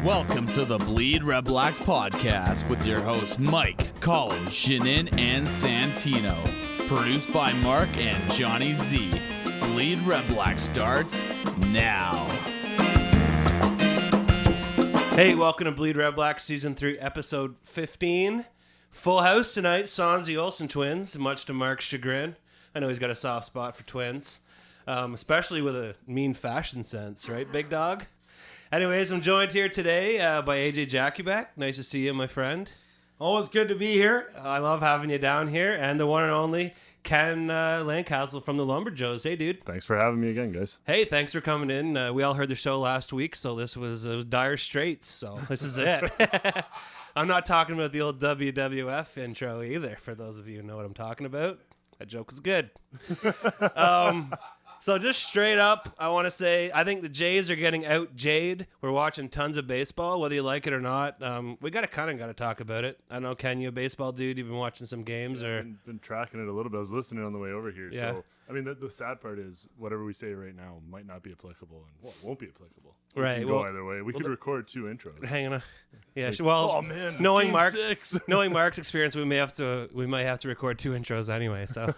Welcome to the BleedRedblacks Podcast with your hosts Mike, Colin, Jeanine, and Santino. Produced by Mark and Johnny Z. BleedRedblacks starts now. Hey, welcome to BleedRedblacks Season 3, Episode 15. Full house tonight, Sansi Olsen twins, much to Mark's chagrin. I know he's got a soft spot for twins, especially with a mean fashion sense, right, big dog? Anyways, I'm joined here today by AJ Jakubec. Nice to see you, my friend. Always good to be here. I love having you down here. And the one and only Ken Lancaster from the Lumberjoes. Hey, dude. Thanks for having me again, guys. Hey, thanks for coming in. We all heard the show last week, so it was dire straits. So this is it. I'm not talking about the old WWF intro either, for those of you who know what I'm talking about. That joke was good. So just straight up, I want to say, I think the Jays are getting out Jade. We're watching tons of baseball, whether you like it or not. We got to talk about it. I don't know, Ken, you a baseball dude? You've been watching some games? Yeah, or I've been tracking it a little bit. I was listening on the way over here. Yeah. So, I mean, the sad part is whatever we say right now might not be applicable and won't be applicable. Right. It can go either way. We could record 2 intros. Hang on. Yeah. Like, Well, oh man, knowing Game Mark's 6. knowing Mark's experience, we might have to record 2 intros anyway. So.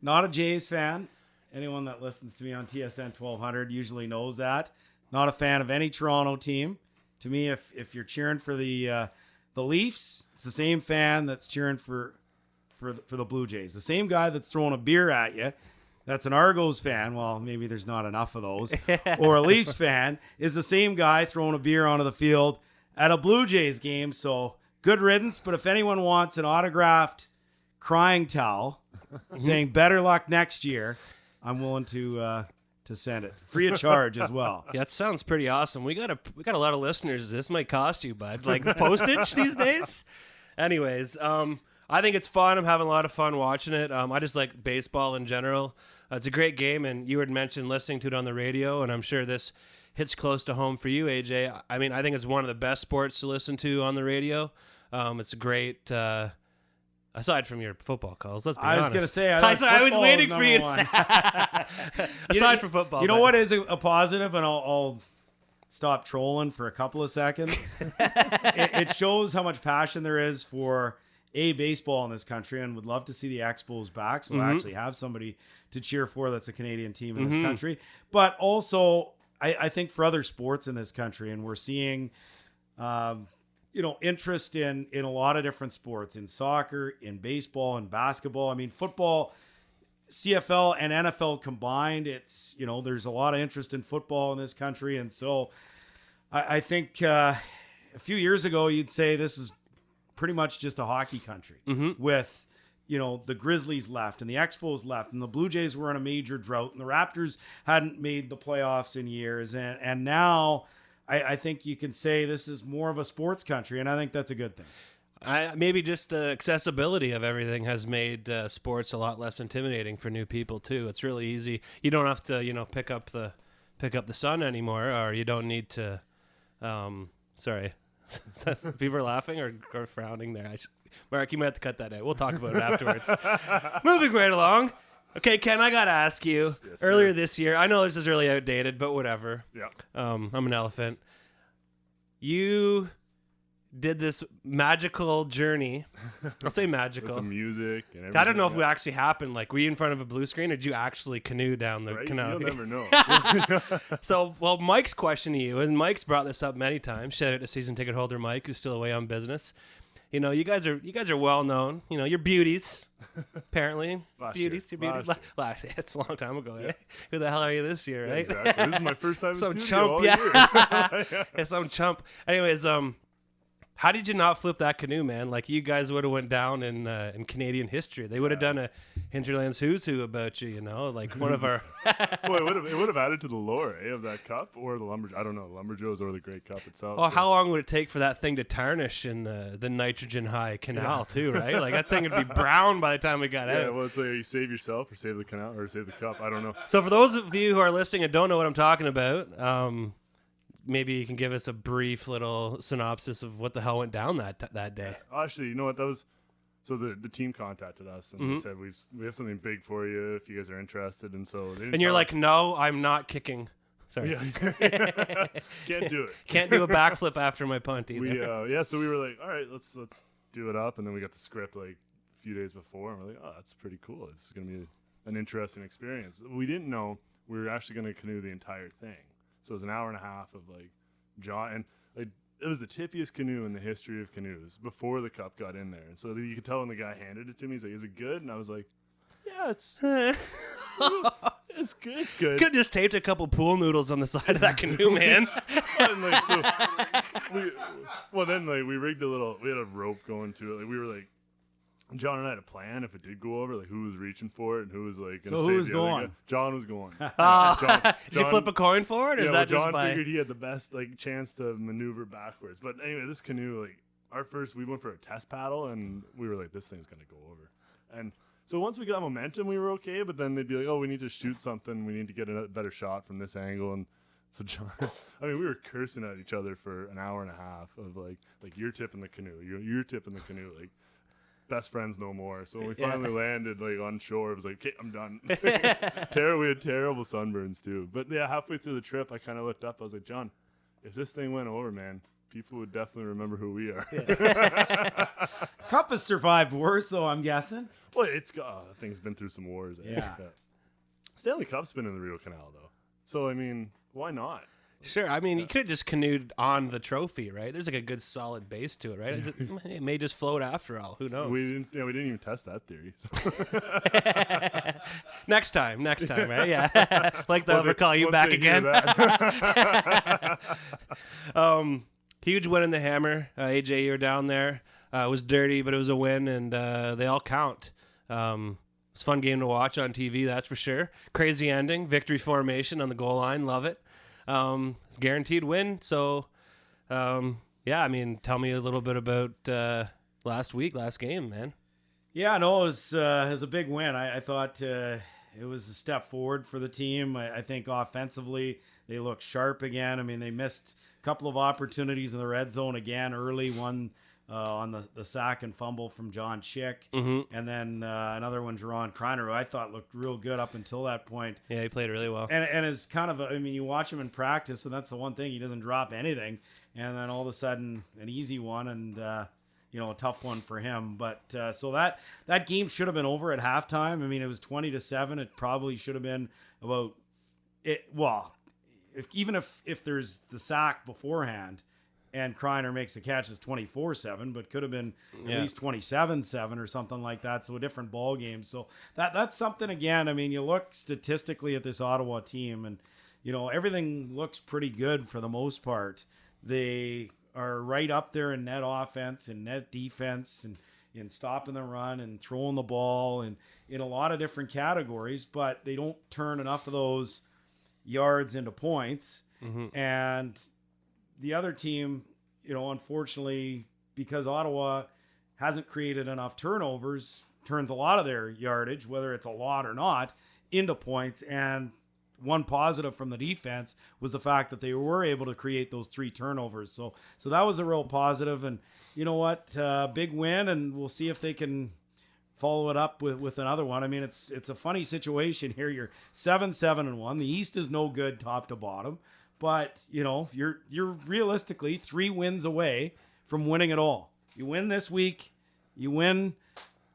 Not a Jays fan. Anyone that listens to me on TSN 1200 usually knows that. Not a fan of any Toronto team. To me, if you're cheering for the Leafs, it's the same fan that's cheering for the Blue Jays. The same guy that's throwing a beer at you, that's an Argos fan. Well, maybe there's not enough of those. Or a Leafs fan is the same guy throwing a beer onto the field at a Blue Jays game. So good riddance. But if anyone wants an autographed crying towel saying better luck next year, I'm willing to send it free of charge as well. Yeah, that sounds pretty awesome. We got a lot of listeners. This might cost you, bud. Like postage these days. Anyways, I think it's fun. I'm having a lot of fun watching it. I just like baseball in general. It's a great game, and you had mentioned listening to it on the radio, and I'm sure this hits close to home for you, AJ. I mean, I think it's one of the best sports to listen to on the radio. It's a great. Aside from your football calls, let's be honest. I was going to say, I was waiting for you to say. Aside from football. You know what is a positive, and I'll stop trolling for a couple of seconds. It shows how much passion there is for baseball in this country, and would love to see the Expos back, so I actually have somebody to cheer for that's a Canadian team in this country. But also, I think for other sports in this country, and we're seeing interest in a lot of different sports, in soccer, in baseball, and basketball. I mean, football, CFL and NFL combined, it's, there's a lot of interest in football in this country. And so I think a few years ago, you'd say this is pretty much just a hockey country with, the Grizzlies left and the Expos left and the Blue Jays were in a major drought and the Raptors hadn't made the playoffs in years. And now I think you can say this is more of a sports country, and I think that's a good thing. Maybe just accessibility of everything has made sports a lot less intimidating for new people too. It's really easy. You don't have to, pick up the sun anymore, or you don't need to. Sorry, people are laughing or frowning there. Mark, you might have to cut that out. We'll talk about it afterwards. Moving right along. Okay, Ken, I got to ask you, earlier this year, I know this is really outdated, but whatever. Yeah. I'm an elephant. You did this magical journey. I'll say magical. With the music and everything. I don't know if it actually happened. Like, were you in front of a blue screen, or did you actually canoe down the canal? You'll never know. So, Mike's question to you, and Mike's brought this up many times. Shout out to season ticket holder Mike, who's still away on business. You guys are well known. You're beauties, apparently. Beauties. You're beauties. Last year. It's a long time ago. Yeah. Who the hell are you this year, right? Yeah, exactly. This is my first time in some studio chump, all yeah. year. Yeah, some chump. Anyways, how did you not flip that canoe, man? Like, you guys would have went down in Canadian history. They would have done a Hinterlands Who's Who about you, like one of our. Well, it would have added to the lore of that cup or the I don't know, Lumberjoes or the Great Cup itself. Well, how long would it take for that thing to tarnish in the nitrogen high canal too, right? Like, that thing would be brown by the time we got out. Yeah, well, it's like you save yourself or save the canal or save the cup. I don't know. So for those of you who are listening and don't know what I'm talking about, maybe you can give us a brief little synopsis of what the hell went down that day. Actually, you know what? That was So the team contacted us and they said we have something big for you if you guys are interested. And so they didn't and you're like, no, I'm not kicking Sorry. Yeah. Can't do it. Can't do a backflip after my punt either. So we were like, all right, let's do it up, and then we got the script like a few days before, and we're like, oh, that's pretty cool. It's gonna be an interesting experience. We didn't know we were actually gonna canoe the entire thing, so it was an hour and a half of like John, and like it was the tippiest canoe in the history of canoes before the cup got in there, and so you could tell when the guy handed it to me, he's like, is it good? And I was like, yeah, it's it's good. It's good. Could have just taped a couple pool noodles on the side of that canoe, man. And, like, then we rigged we had a rope going to it. Like, we were like, John and I had a plan if it did go over, like who was reaching for it and who was like going to save the other guy. John was going. Did you flip a coin for it, or is that John just by... figured he had the best like chance to maneuver backwards. But anyway, this canoe, like we went for a test paddle, and we were like, this thing's going to go over. And so once we got momentum, we were okay. But then they'd be like, oh, we need to shoot something. We need to get a better shot from this angle. And so John, I mean, we were cursing at each other for an hour and a half of like you're tipping the canoe, you're tipping the canoe, like best friends no more. So when we finally landed like on shore, it was like, okay, I'm done. We had terrible sunburns too. But yeah, halfway through the trip, I kind of looked up. I was like, John, if this thing went over, man, people would definitely remember who we are. Cup has survived worse, though, I'm guessing. Well, that thing's been through some wars. Yeah. Stanley Cup's been in the Rio Canal, though. So, I mean, why not? Sure. I mean, you could have just canoed on the trophy, right? There's like a good solid base to it, right? It may just float after all. Who knows? We didn't even test that theory. So. Next time, right? Yeah. Like they'll ever call you back again. Huge win in the Hammer. AJ, you were down there. It was dirty, but it was a win, and they all count. It's a fun game to watch on TV, that's for sure. Crazy ending, victory formation on the goal line, love it. It's a guaranteed win. So, I mean, tell me a little bit about last game, man. Yeah, no, it was a big win. I thought it was a step forward for the team. I think offensively they looked sharp again. I mean, they missed a couple of opportunities in the red zone again early, one on the sack and fumble from John Chick, and then another one, Jerron Kreiner, who I thought looked real good up until that point. Yeah, he played really well. And is kind of, I mean, you watch him in practice, and that's the one thing. He doesn't drop anything. And then all of a sudden, an easy one and, a tough one for him. But so that game should have been over at halftime. I mean, it was 20-7. It probably should have been about it. Well, if there's the sack beforehand, and Kreiner makes a catch, is 24-7, but could have been at least 27-7 or something like that. So a different ball game. So that's something, again. I mean, you look statistically at this Ottawa team, and everything looks pretty good for the most part. They are right up there in net offense and net defense and in stopping the run and throwing the ball and in a lot of different categories, but they don't turn enough of those yards into points. And the other team, unfortunately, because Ottawa hasn't created enough turnovers, turns a lot of their yardage, whether it's a lot or not, into points. And one positive from the defense was the fact that they were able to create those 3 turnovers. So that was a real positive. And you know what? Big win, and we'll see if they can follow it up with another one. I mean, it's a funny situation here. You're 7-7-1. The East is no good top to bottom. But, you're realistically 3 wins away from winning it all. You win this week, you win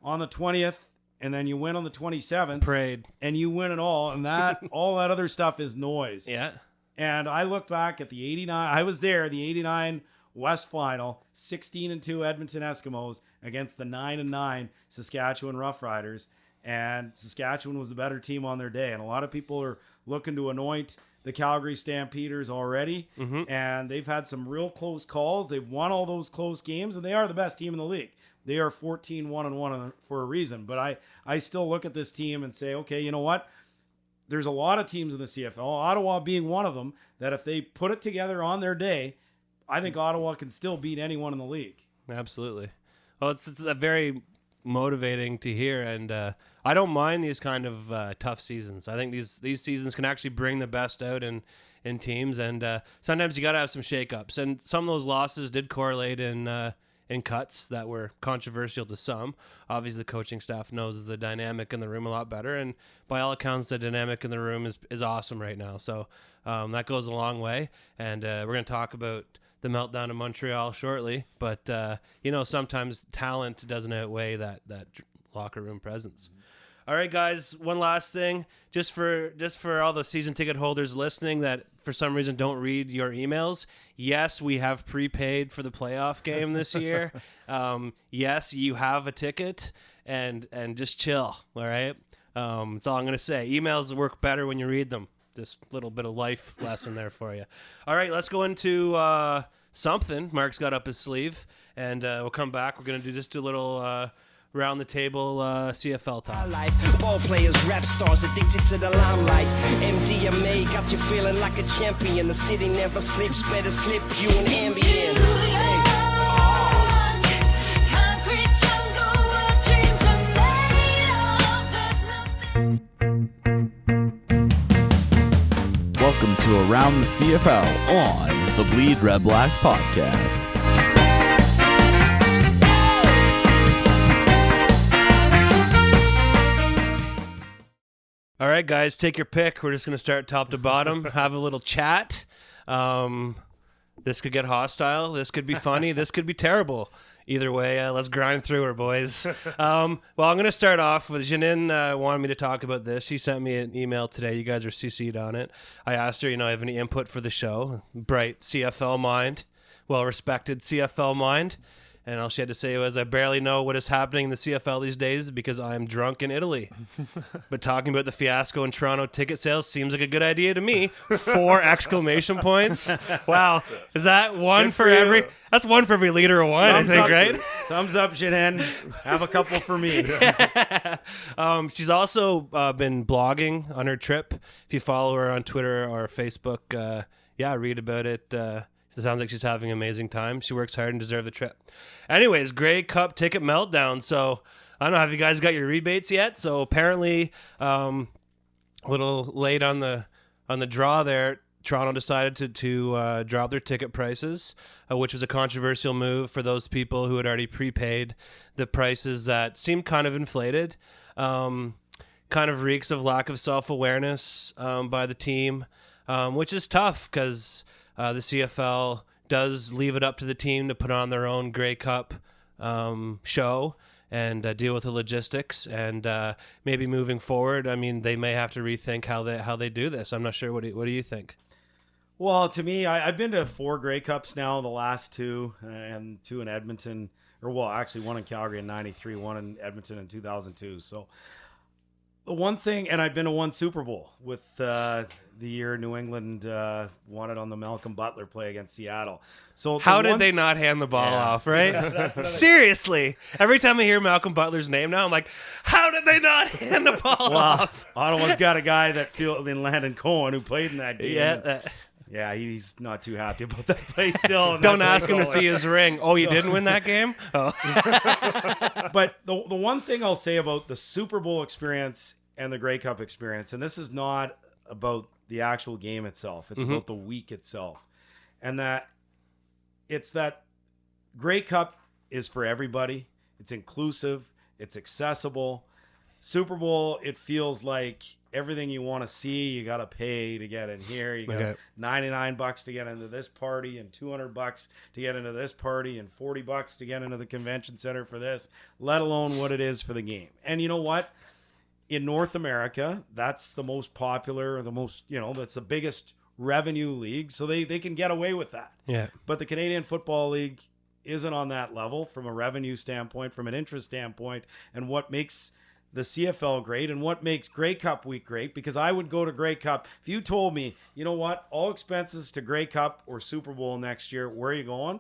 on the 20th, and then you win on the 27th. Parade. And you win it all, and all that other stuff is noise. Yeah. And I look back at the 89, I was there, the 89 West Final, 16-2 Edmonton Eskimos against the 9-9 Saskatchewan Roughriders, and Saskatchewan was the better team on their day. And a lot of people are looking to anoint the Calgary Stampeders already, and they've had some real close calls. They've won all those close games, and they are the best team in the league. They are 14-1-1 for a reason. But I still look at this team and say, okay, you know what? There's a lot of teams in the CFL, Ottawa being one of them, that if they put it together on their day, I think Ottawa can still beat anyone in the league. Absolutely. Well, it's a very motivating to hear, and I don't mind these kind of tough seasons. I think these seasons can actually bring the best out in teams, and sometimes you got to have some shakeups. And some of those losses did correlate in in cuts that were controversial to some. Obviously, the coaching staff knows the dynamic in the room a lot better, and by all accounts, the dynamic in the room is awesome right now. So that goes a long way, and we're going to talk about the meltdown in Montreal shortly. But sometimes talent doesn't outweigh that locker room presence. All right, guys, one last thing. Just for all the season ticket holders listening that for some reason don't read your emails, yes, we have prepaid for the playoff game this year. Yes, you have a ticket, and just chill, all right? That's all I'm going to say. Emails work better when you read them. Just a little bit of life lesson there for you. All right, let's go into something Mark's got up his sleeve, and we'll come back. We're going to do a little... round the table CFL talk. Ball players, rap stars, addicted to the limelight. MDMA got you feeling like a champion. The city never sleeps, better slip you an Ambien. Welcome to Around the CFL on the BleedRedblacks Podcast. All right, guys, take your pick. We're just going to start top to bottom, have a little chat. This could get hostile. This could be funny. This could be terrible. Either way, let's grind through her, boys. Well, I'm going to start off with Jeanine wanted me to talk about this. She sent me an email today. You guys are CC'd on it. I asked her, have any input for the show? Bright CFL mind, well-respected CFL mind. And all she had to say was, I barely know what is happening in the CFL these days because I'm drunk in Italy. But talking about the fiasco in Toronto ticket sales seems like a good idea to me. 4 exclamation points. Wow. Is that one for every... That's one for every liter of wine, Thumbs I think, up, right? Thumbs up, Jeanine. Have a couple for me. She's also been blogging on her trip. If you follow her on Twitter or Facebook, read about it. It sounds like she's having an amazing time. She works hard and deserves the trip. Anyways, Grey Cup ticket meltdown. So, I don't know, have you guys got your rebates yet? So, apparently, a little late on the draw there, Toronto decided to drop their ticket prices, which was a controversial move for those people who had already prepaid the prices that seemed kind of inflated. Kind of reeks of lack of self-awareness by the team, which is tough because... the CFL does leave it up to the team to put on their own Grey Cup show and deal with the logistics. And maybe moving forward, I mean, they may have to rethink how they do this. I'm not sure. What do you think? Well, to me, I've been to 4 Grey Cups now, the last 2, and 2 in Edmonton. Actually 1 in Calgary in 93, 1 in Edmonton in 2002. So the one thing, and I've been to 1 Super Bowl with the year New England won it on the Malcolm Butler play against Seattle. So how did they not hand the ball off, right? Seriously. Every time I hear Malcolm Butler's name now, I'm like, how did they not hand the ball off? Ottawa's got a guy in Landon Cohen who played in that game. Yeah. He's not too happy about that play still. Don't ask him to see his ring. Oh, you didn't win that game? Oh. But the one thing I'll say about the Super Bowl experience and the Grey Cup experience, and this is not about the actual game itself. It's about the week itself. And that Grey Cup is for everybody. It's inclusive. It's accessible. Super Bowl, it feels like everything you want to see, you got to pay to get in here. You got $99 to get into this party and $200 to get into this party and $40 to get into the convention center for this, let alone what it is for the game. And you know what? In North America, that's the most popular, that's the biggest revenue league. So they can get away with that. Yeah. But the Canadian Football League isn't on that level from a revenue standpoint, from an interest standpoint, and what makes the CFL great and what makes Grey Cup week great, because I would go to Grey Cup. If you told me, you know what, all expenses to Grey Cup or Super Bowl next year, where are you going?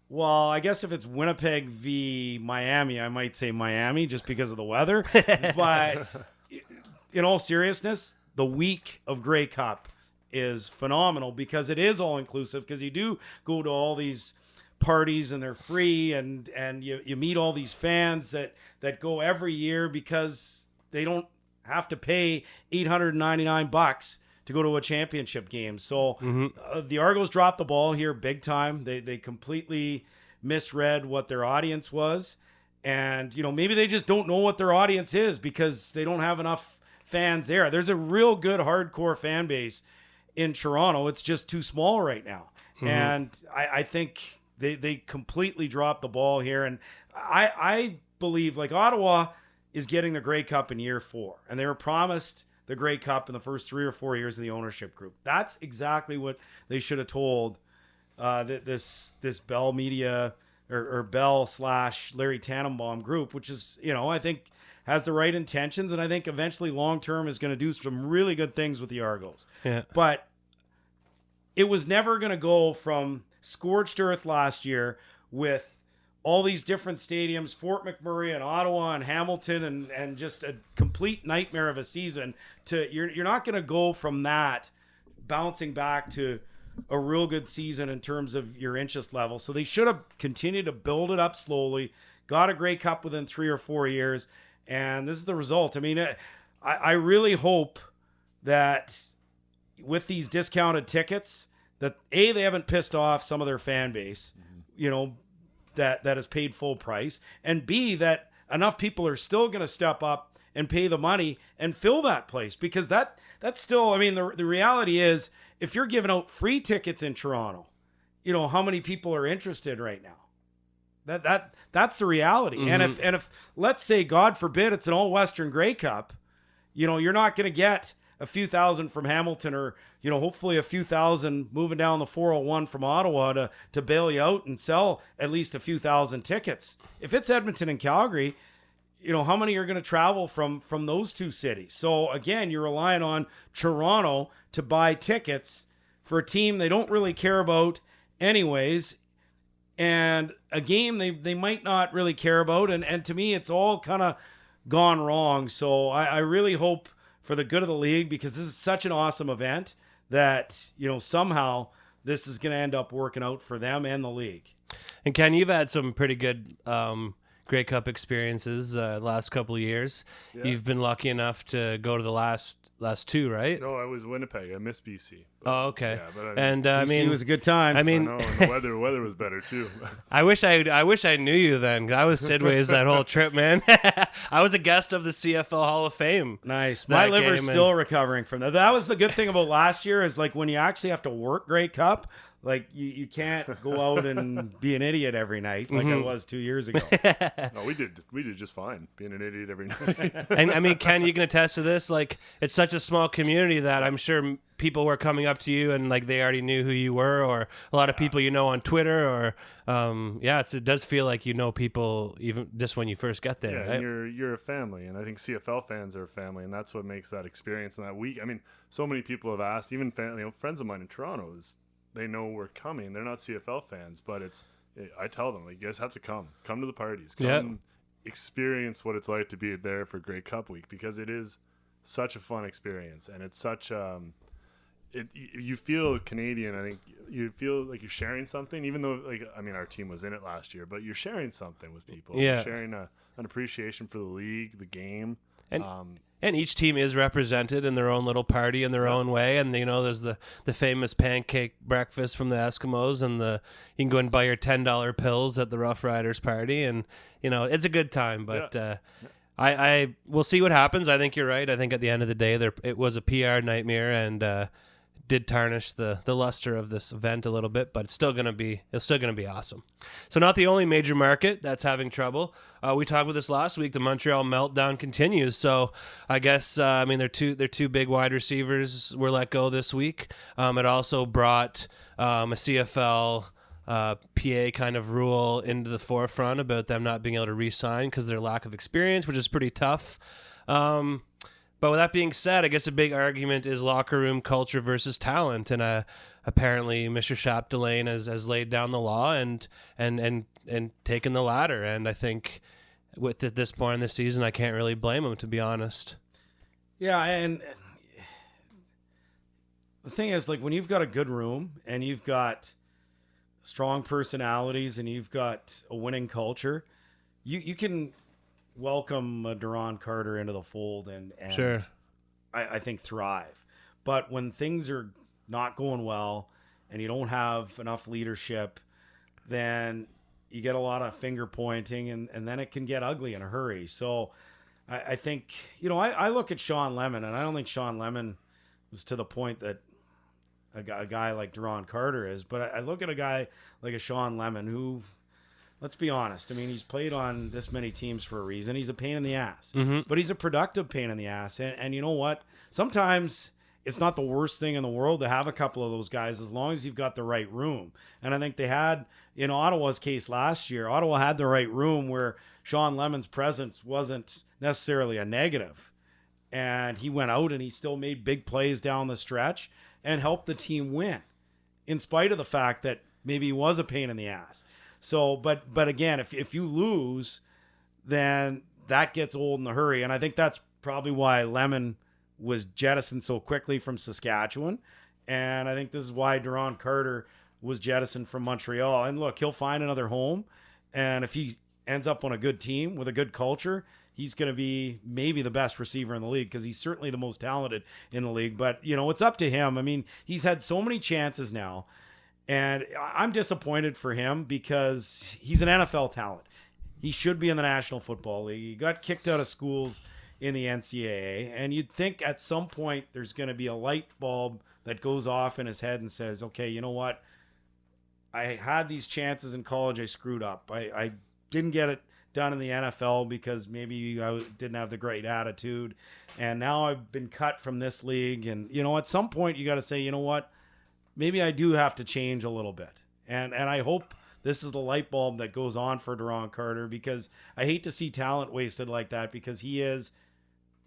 Well, I guess if it's Winnipeg v. Miami, I might say Miami just because of the weather. But in all seriousness, the week of Grey Cup is phenomenal because it is all inclusive, because you do go to all these parties and they're free, and you meet all these fans that go every year because they don't have to pay $899 to go to a championship game. So the Argos dropped the ball here big time. They completely misread what their audience was. And, maybe they just don't know what their audience is because they don't have enough fans there. There's a real good hardcore fan base in Toronto. It's just too small right now. Mm-hmm. And I think they completely dropped the ball here. And I believe like Ottawa is getting the Grey Cup in year 4. And they were promised the Grey Cup in the first 3 or 4 years of the ownership group. That's exactly what they should have told this Bell Media or Bell / Larry Tannenbaum group, which is, I think has the right intentions. And I think eventually long-term is going to do some really good things with the Argos. Yeah. But it was never going to go from scorched earth last year with all these different stadiums, Fort McMurray and Ottawa and Hamilton, and just a complete nightmare of a season to you're not going to go from that bouncing back to a real good season in terms of your interest level. So they should have continued to build it up slowly, got a Grey Cup within 3 or 4 years, and this is the result. I mean, I really hope that with these discounted tickets that they haven't pissed off some of their fan base, that has paid full price, and B, that enough people are still going to step up and pay the money and fill that place, because that's still, I mean, the reality is if you're giving out free tickets in Toronto, how many people are interested right now? That's the reality. Mm-hmm. And if let's say, God forbid, it's an all Western Grey Cup, you're not going to get a few thousand from Hamilton or, hopefully a few thousand moving down the 401 from Ottawa to bail you out and sell at least a few thousand tickets. If it's Edmonton and Calgary, how many are going to travel from those two cities? So again, you're relying on Toronto to buy tickets for a team they don't really care about anyways, and a game they might not really care about. And to me, it's all kind of gone wrong. So I really hope for the good of the league, because this is such an awesome event that, somehow this is going to end up working out for them and the league. And Ken, you've had some pretty good Grey Cup experiences last couple of years. Yeah. You've been lucky enough to go to the last 2, right? No, I was Winnipeg. I missed BC. Oh, okay. Yeah, and BC was a good time. I mean, and the weather was better too. I wish I knew you then. I was Sidway's that whole trip, man. I was a guest of the CFL Hall of Fame. Nice. My liver's still recovering from that. That was the good thing about last year, is like when you actually have to work Grey Cup, like you can't go out and be an idiot every night like I was 2 years ago. No, we did just fine being an idiot every night. And I mean, Ken, you can attest to this. Like, it's such a small community that I'm sure people were coming up to you and like they already knew who you were, or a lot of people on Twitter, or it does feel like people even just when you first get there. Yeah, right? and you're a family, and I think CFL fans are a family, and that's what makes that experience in that week. I mean, so many people have asked, even friends of mine in Toronto, they know we're coming. They're not CFL fans, but I tell them, like, you guys have to come to the parties, experience what it's like to be there for Grey Cup week, because it is such a fun experience, and it's such you feel Canadian. I think you feel like you're sharing something, even though, like, I mean, our team was in it last year, but you're sharing something with people. Yeah. You're sharing an appreciation for the league, the game. And each team is represented in their own little party in their own way. And, there's the famous pancake breakfast from the Eskimos, and you can go and buy your $10 pills at the Rough Riders party. And, it's a good time. But I we'll see what happens. I think you're right. I think at the end of the day, it was a PR nightmare, and did tarnish the luster of this event a little bit, but it's still gonna be awesome. So, not the only major market that's having trouble. We talked about this last week. The Montreal meltdown continues. So I guess their two big wide receivers were let go this week. It also brought a CFL PA kind of rule into the forefront about them not being able to re-sign because of their lack of experience, which is pretty tough. But with that being said, I guess a big argument is locker room culture versus talent, and apparently Mr. Chapdelaine has laid down the law and taken the latter. And I think at this point in the season, I can't really blame him, to be honest. Yeah, and the thing is, like, when you've got a good room and you've got strong personalities and you've got a winning culture, you can welcome Duron Carter into the fold and sure. I think thrive. But when things are not going well and you don't have enough leadership, then you get a lot of finger pointing, and then it can get ugly in a hurry. So I think, I look at Sean Lemon, and I don't think Sean Lemon was to the point that a guy like Duron Carter is, but I look at a guy like a Sean Lemon who, let's be honest, I mean, he's played on this many teams for a reason. He's a pain in the ass, but he's a productive pain in the ass. And you know what? Sometimes it's not the worst thing in the world to have a couple of those guys as long as you've got the right room. And I think they had, in Ottawa's case last year, Ottawa had the right room where Sean Lemon's presence wasn't necessarily a negative. And he went out and he still made big plays down the stretch and helped the team win, in spite of the fact that maybe he was a pain in the ass. So, but again, if you lose, then that gets old in a hurry. And I think that's probably why Lemon was jettisoned so quickly from Saskatchewan. And I think this is why Duron Carter was jettisoned from Montreal. And look, he'll find another home. And if he ends up on a good team with a good culture, he's going to be maybe the best receiver in the league, because he's certainly the most talented in the league. But, it's up to him. I mean, he's had so many chances now. And I'm disappointed for him because he's an NFL talent. He should be in the National Football League. He got kicked out of schools in the NCAA. And you'd think at some point there's going to be a light bulb that goes off in his head and says, okay, you know what? I had these chances in college. I screwed up. I didn't get it done in the NFL because maybe I didn't have the great attitude. And now I've been cut from this league. And, at some point you got to say, you know what? Maybe I do have to change a little bit. And I hope this is the light bulb that goes on for Duron Carter, because I hate to see talent wasted like that, because he is,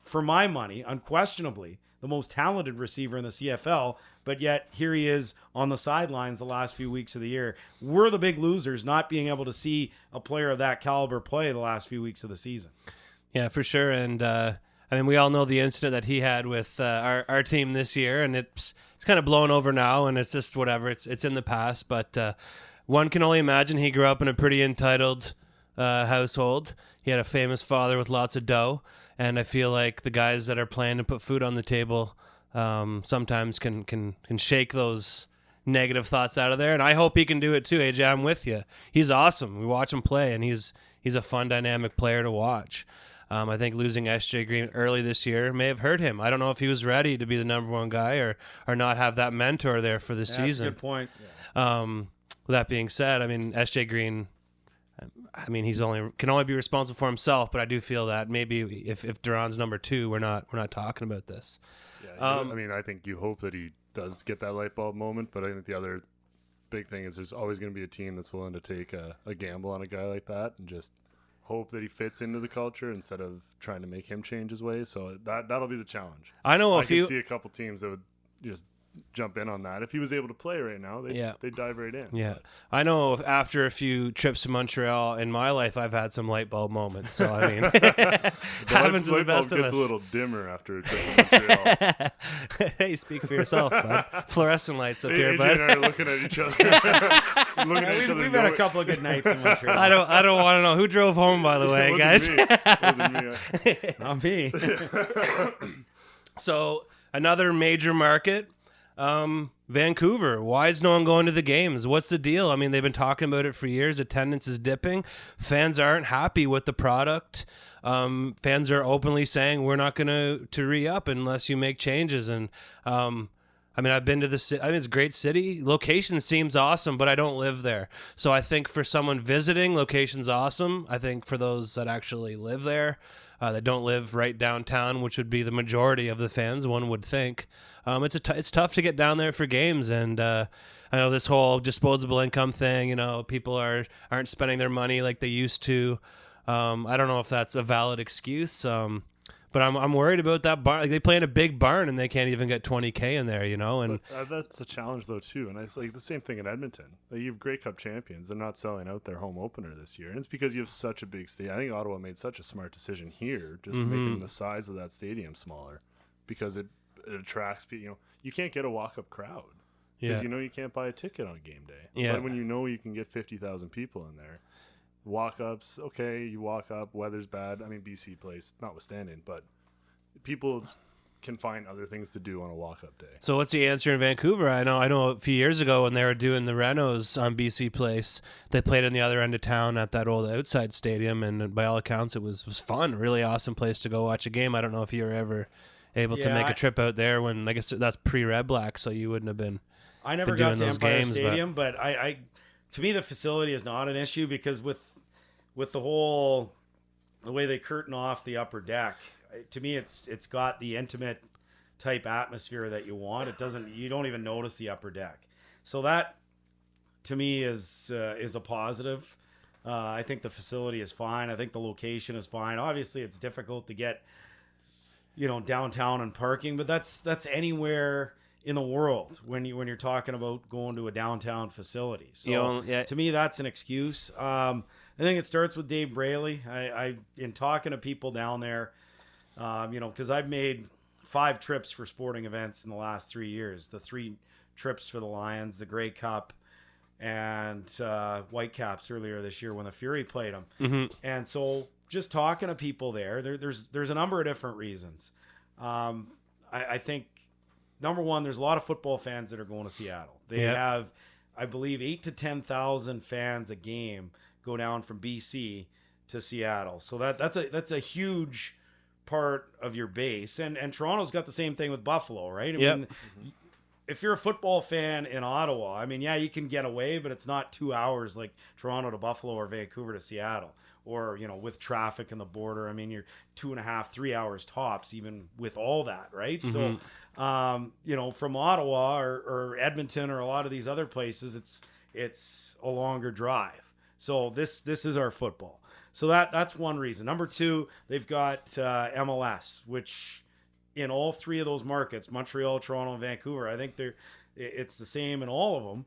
for my money, unquestionably the most talented receiver in the CFL, but yet here he is on the sidelines the last few weeks of the year. We're the big losers not being able to see a player of that caliber play the last few weeks of the season. Yeah, for sure. And we all know the incident that he had with our team this year, and it's kind of blown over now, and it's just whatever. It's in the past, but one can only imagine he grew up in a pretty entitled household. He had a famous father with lots of dough, and I feel like the guys that are playing to put food on the table sometimes can shake those negative thoughts out of there, and I hope he can do it too. AJ, I'm with you. He's awesome. We watch him play, and he's a fun, dynamic player to watch. I think losing SJ Green early this year may have hurt him. I don't know if he was ready to be the number one guy or not have that mentor there for the season. That's a good point. With that being said, SJ Green, he's can only be responsible for himself, but I do feel that maybe if Duron's number two, we're not talking about this. Yeah, I think you hope that he does get that light bulb moment, but I think the other big thing is there's always going to be a team that's willing to take a gamble on a guy like that and just hope that he fits into the culture instead of trying to make him change his ways. So that'll be the challenge. I know I can see a couple teams that would just jump in on that. If he was able to play right now, they'd dive right in. Yeah. I know after a few trips to Montreal in my life, I've had some light bulb moments. So, happens to the best of us. It gets a little dimmer after a trip to Montreal. Hey, speak for yourself, bud. Fluorescent lights up here, bud. AJ and I are looking at each other. We've had a couple of good nights in Montreal. I don't want to know who drove home, by the way, guys. It Not me. So, another major market. Vancouver. Why is no one going to the games? What's the deal? They've been talking about it for years. Attendance is dipping. Fans aren't happy with the product. Fans are openly saying we're not going to re-up unless you make changes. And I've been to the city. It's a great city. Location seems awesome, but I don't live there. So I think for someone visiting, location's awesome. I think for those that actually live there, that don't live right downtown, which would be the majority of the fans, one would think. It's tough to get down there for games, and I know this whole disposable income thing. People aren't spending their money like they used to. I don't know if that's a valid excuse, but I'm worried about that barn. Like, they play in a big barn and they can't even get 20K in there, And that's a challenge though too. And it's like the same thing in Edmonton. You have Grey Cup champions. They're not selling out their home opener this year, and it's because you have such a big stadium. I think Ottawa made such a smart decision here, just making the size of that stadium smaller, because it attracts people. You can't get a walk-up crowd because you can't buy a ticket on game day. Yeah. But when you can get 50,000 people in there, walk-ups, okay, you walk up, weather's bad. BC place notwithstanding, but people can find other things to do on a walk-up day. So what's the answer in Vancouver? I know a few years ago when they were doing the Renos on BC Place, they played on the other end of town at that old outside stadium, and by all accounts it was fun. A really awesome place to go watch a game. I don't know if you were ever able to make a trip out there when, I guess that's pre-Red Black, so you wouldn't have been. I never got to Empire Stadium, but I to me the facility is not an issue because with the way they curtain off the upper deck, to me it's got the intimate type atmosphere that you want. You don't even notice the upper deck. So that to me is a positive. I think the facility is fine. I think the location is fine. Obviously it's difficult to get, downtown and parking, but that's anywhere in the world when you're talking about going to a downtown facility. So to me, that's an excuse. I think it starts with Dave Brayley. I in talking to people down there, because I've made 5 trips for sporting events in the last 3 years. The 3 trips for the Lions, the Grey Cup, and Whitecaps earlier this year when the Fury played them. Mm-hmm. And so just talking to people there's a number of different reasons. I think, number one, there's a lot of football fans that are going to Seattle. They have, I believe, 8,000 to 10,000 fans a game go down from BC to Seattle. So that's a huge part of your base. And Toronto's got the same thing with Buffalo, right? I mean, if you're a football fan in Ottawa, I mean, you can get away, but it's not 2 hours like Toronto to Buffalo or Vancouver to Seattle. Or, with traffic and the border, I mean, you're 2.5, 3 hours tops, even with all that, right? Mm-hmm. So, from Ottawa or Edmonton or a lot of these other places, it's a longer drive. So this is our football. So that's one reason. Number 2, they've got MLS, which in all 3 of those markets, Montreal, Toronto, and Vancouver, I think it's the same in all of them.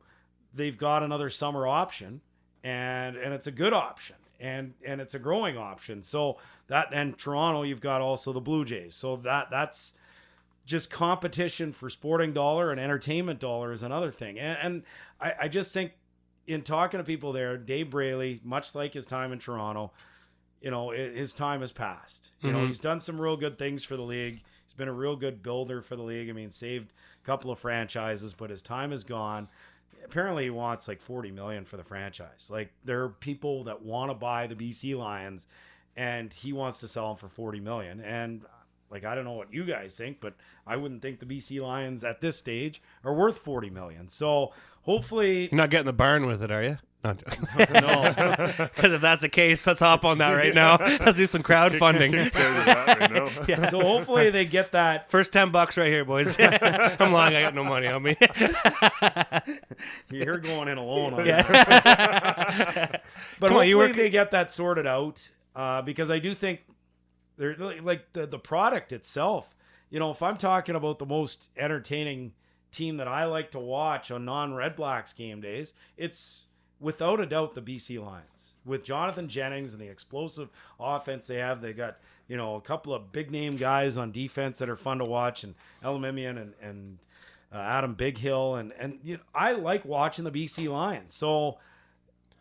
They've got another summer option, and it's a good option. And it's a growing option. So and Toronto, you've got also the Blue Jays. So that's just competition for sporting dollar, and entertainment dollar is another thing. And I just think in talking to people there, Dave Brayley, much like his time in Toronto, his time has passed. He's done some real good things for the league. He's been a real good builder for the league. I mean, saved a couple of franchises, but his time is gone. Apparently he wants like $40 million for the franchise. Like, there are people that want to buy the BC Lions, and he wants to sell them for $40 million. And like, I don't know what you guys think, but I wouldn't think the BC Lions at this stage are worth $40 million. So hopefully, you're not getting the barn with it, are you? No, because if that's the case, let's hop on that right now. Let's do some crowdfunding. Yeah. So hopefully they get that first $10 right here, boys. I'm lying. I got no money on me. You're going in alone on that. But hopefully they get that sorted out, because I do think they're like the product itself. If I'm talking about the most entertaining team that I like to watch on non-Red Blacks game days, it's without a doubt the BC Lions. With Jonathan Jennings and the explosive offense they have, they got a couple of big name guys on defense that are fun to watch, and Elimimian and Adam Bighill, and I like watching the BC Lions. So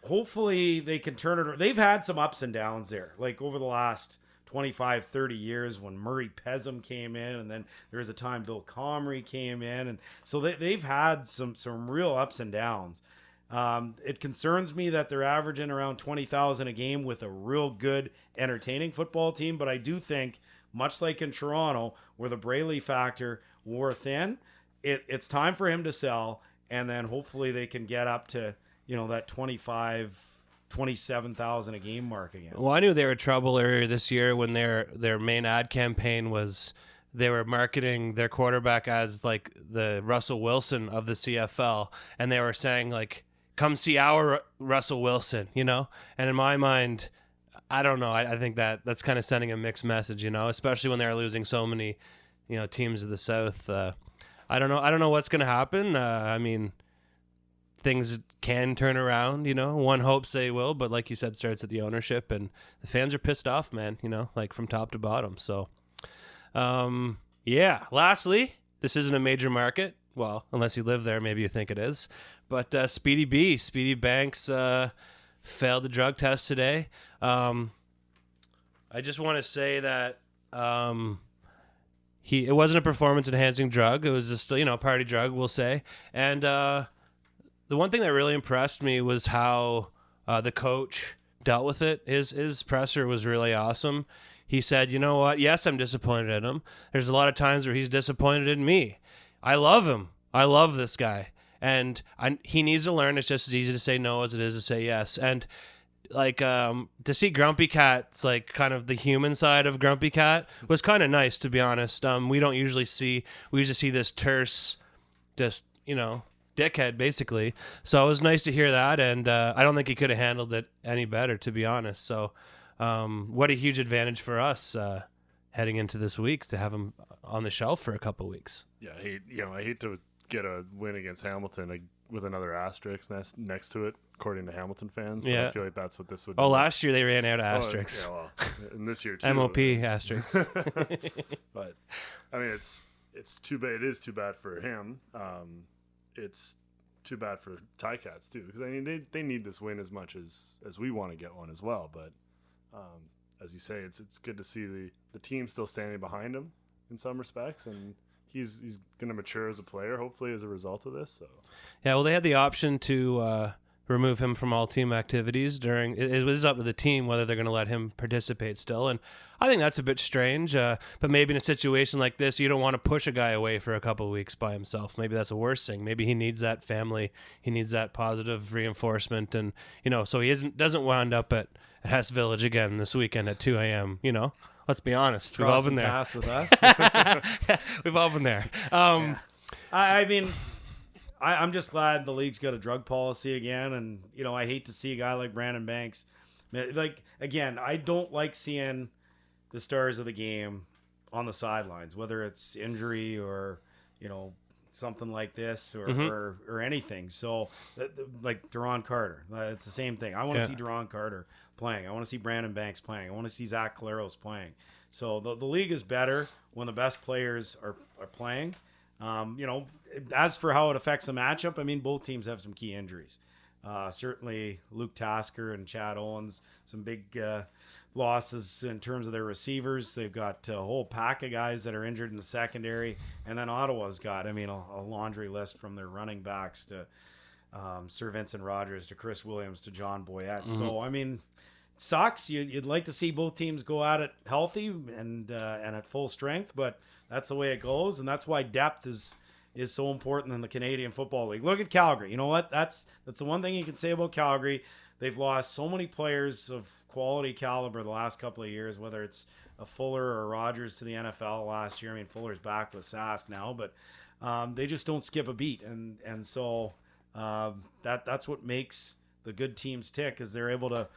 hopefully they can turn it. They've had some ups and downs there, like over the last 25, 30 years when Murray Pesum came in, and then there was a time Bill Comrie came in, and so they've had some real ups and downs. It concerns me that they're averaging around 20,000 a game with a real good, entertaining football team, but I do think, much like in Toronto, where the Brayley factor wore thin, it's time for him to sell, and then hopefully they can get up to that 27,000 a game mark again. Well, I knew they were trouble earlier this year when their main ad campaign was they were marketing their quarterback as like the Russell Wilson of the CFL, and they were saying like, come see our Russell Wilson, And in my mind, I don't know. I think that's kind of sending a mixed message, especially when they're losing so many, teams of the South. I don't know what's going to happen. I mean, things can turn around, One hopes they will, but like you said, starts at the ownership, and the fans are pissed off, man, like from top to bottom. So, lastly, this isn't a major market. Well, unless you live there, maybe you think it is. But Speedy Banks failed the drug test today. I just want to say that it wasn't a performance-enhancing drug. It was just, a party drug, we'll say. And the one thing that really impressed me was how the coach dealt with it. His presser was really awesome. He said, you know what? Yes, I'm disappointed in him. There's a lot of times where he's disappointed in me. I love him. I love this guy. And he needs to learn. It's just as easy to say no as it is to say yes. And to see Grumpy Cat's kind of the human side of Grumpy Cat was kind of nice, to be honest. We usually see this terse, just, dickhead, basically. So it was nice to hear that. And I don't think he could have handled it any better, to be honest. So what a huge advantage for us heading into this week to have him on the shelf for a couple weeks. Yeah, I hate to get a win against Hamilton with another asterisk next to it, according to Hamilton fans. But I feel like that's what this would be. Oh, last year they ran out of asterisks. Yeah, well, and this year too. MOP asterisks. But I mean, it's too bad. It is too bad for him. It's too bad for Ticats too, because I mean they need this win as much as we want to get one as well. But as you say, it's good to see the team still standing behind him in some respects, and he's going to mature as a player, hopefully, as a result of this. So yeah, well, they had the option to remove him from all team activities during. It was up to the team whether they're going to let him participate still, and I think that's a bit strange. But maybe in a situation like this, you don't want to push a guy away for a couple of weeks by himself. Maybe that's a worse thing. Maybe he needs that family. He needs that positive reinforcement, and so he doesn't wound up at Hess Village again this weekend at 2 a.m. Let's be honest. We've all been there. Pass with us. We've all been there. I mean, I'm just glad the league's got a drug policy again, and I hate to see a guy like Brandon Banks. Again, I don't like seeing the stars of the game on the sidelines, whether it's injury or something like this or anything. So, like Duron Carter, it's the same thing. I want to see Duron Carter playing. I want to see Brandon Banks playing. I want to see Zach Caleros playing. So the league is better when the best players are playing. As for how it affects the matchup, I mean, both teams have some key injuries. Certainly Luke Tasker and Chad Owens, some big losses in terms of their receivers. They've got a whole pack of guys that are injured in the secondary. And then Ottawa's got, a laundry list from their running backs to Sir Vincent Rogers to Chris Williams to John Boyette. Mm-hmm. So, I mean, it sucks. You'd like to see both teams go at it healthy and at full strength, but that's the way it goes. And that's why depth is so important in the Canadian Football League. Look at Calgary. You know what? That's the one thing you can say about Calgary. They've lost so many players of quality caliber the last couple of years, whether it's a Fuller or a Rogers to the NFL last year. I mean, Fuller's back with Sask now, but they just don't skip a beat. And so that's what makes the good teams tick, is they're able to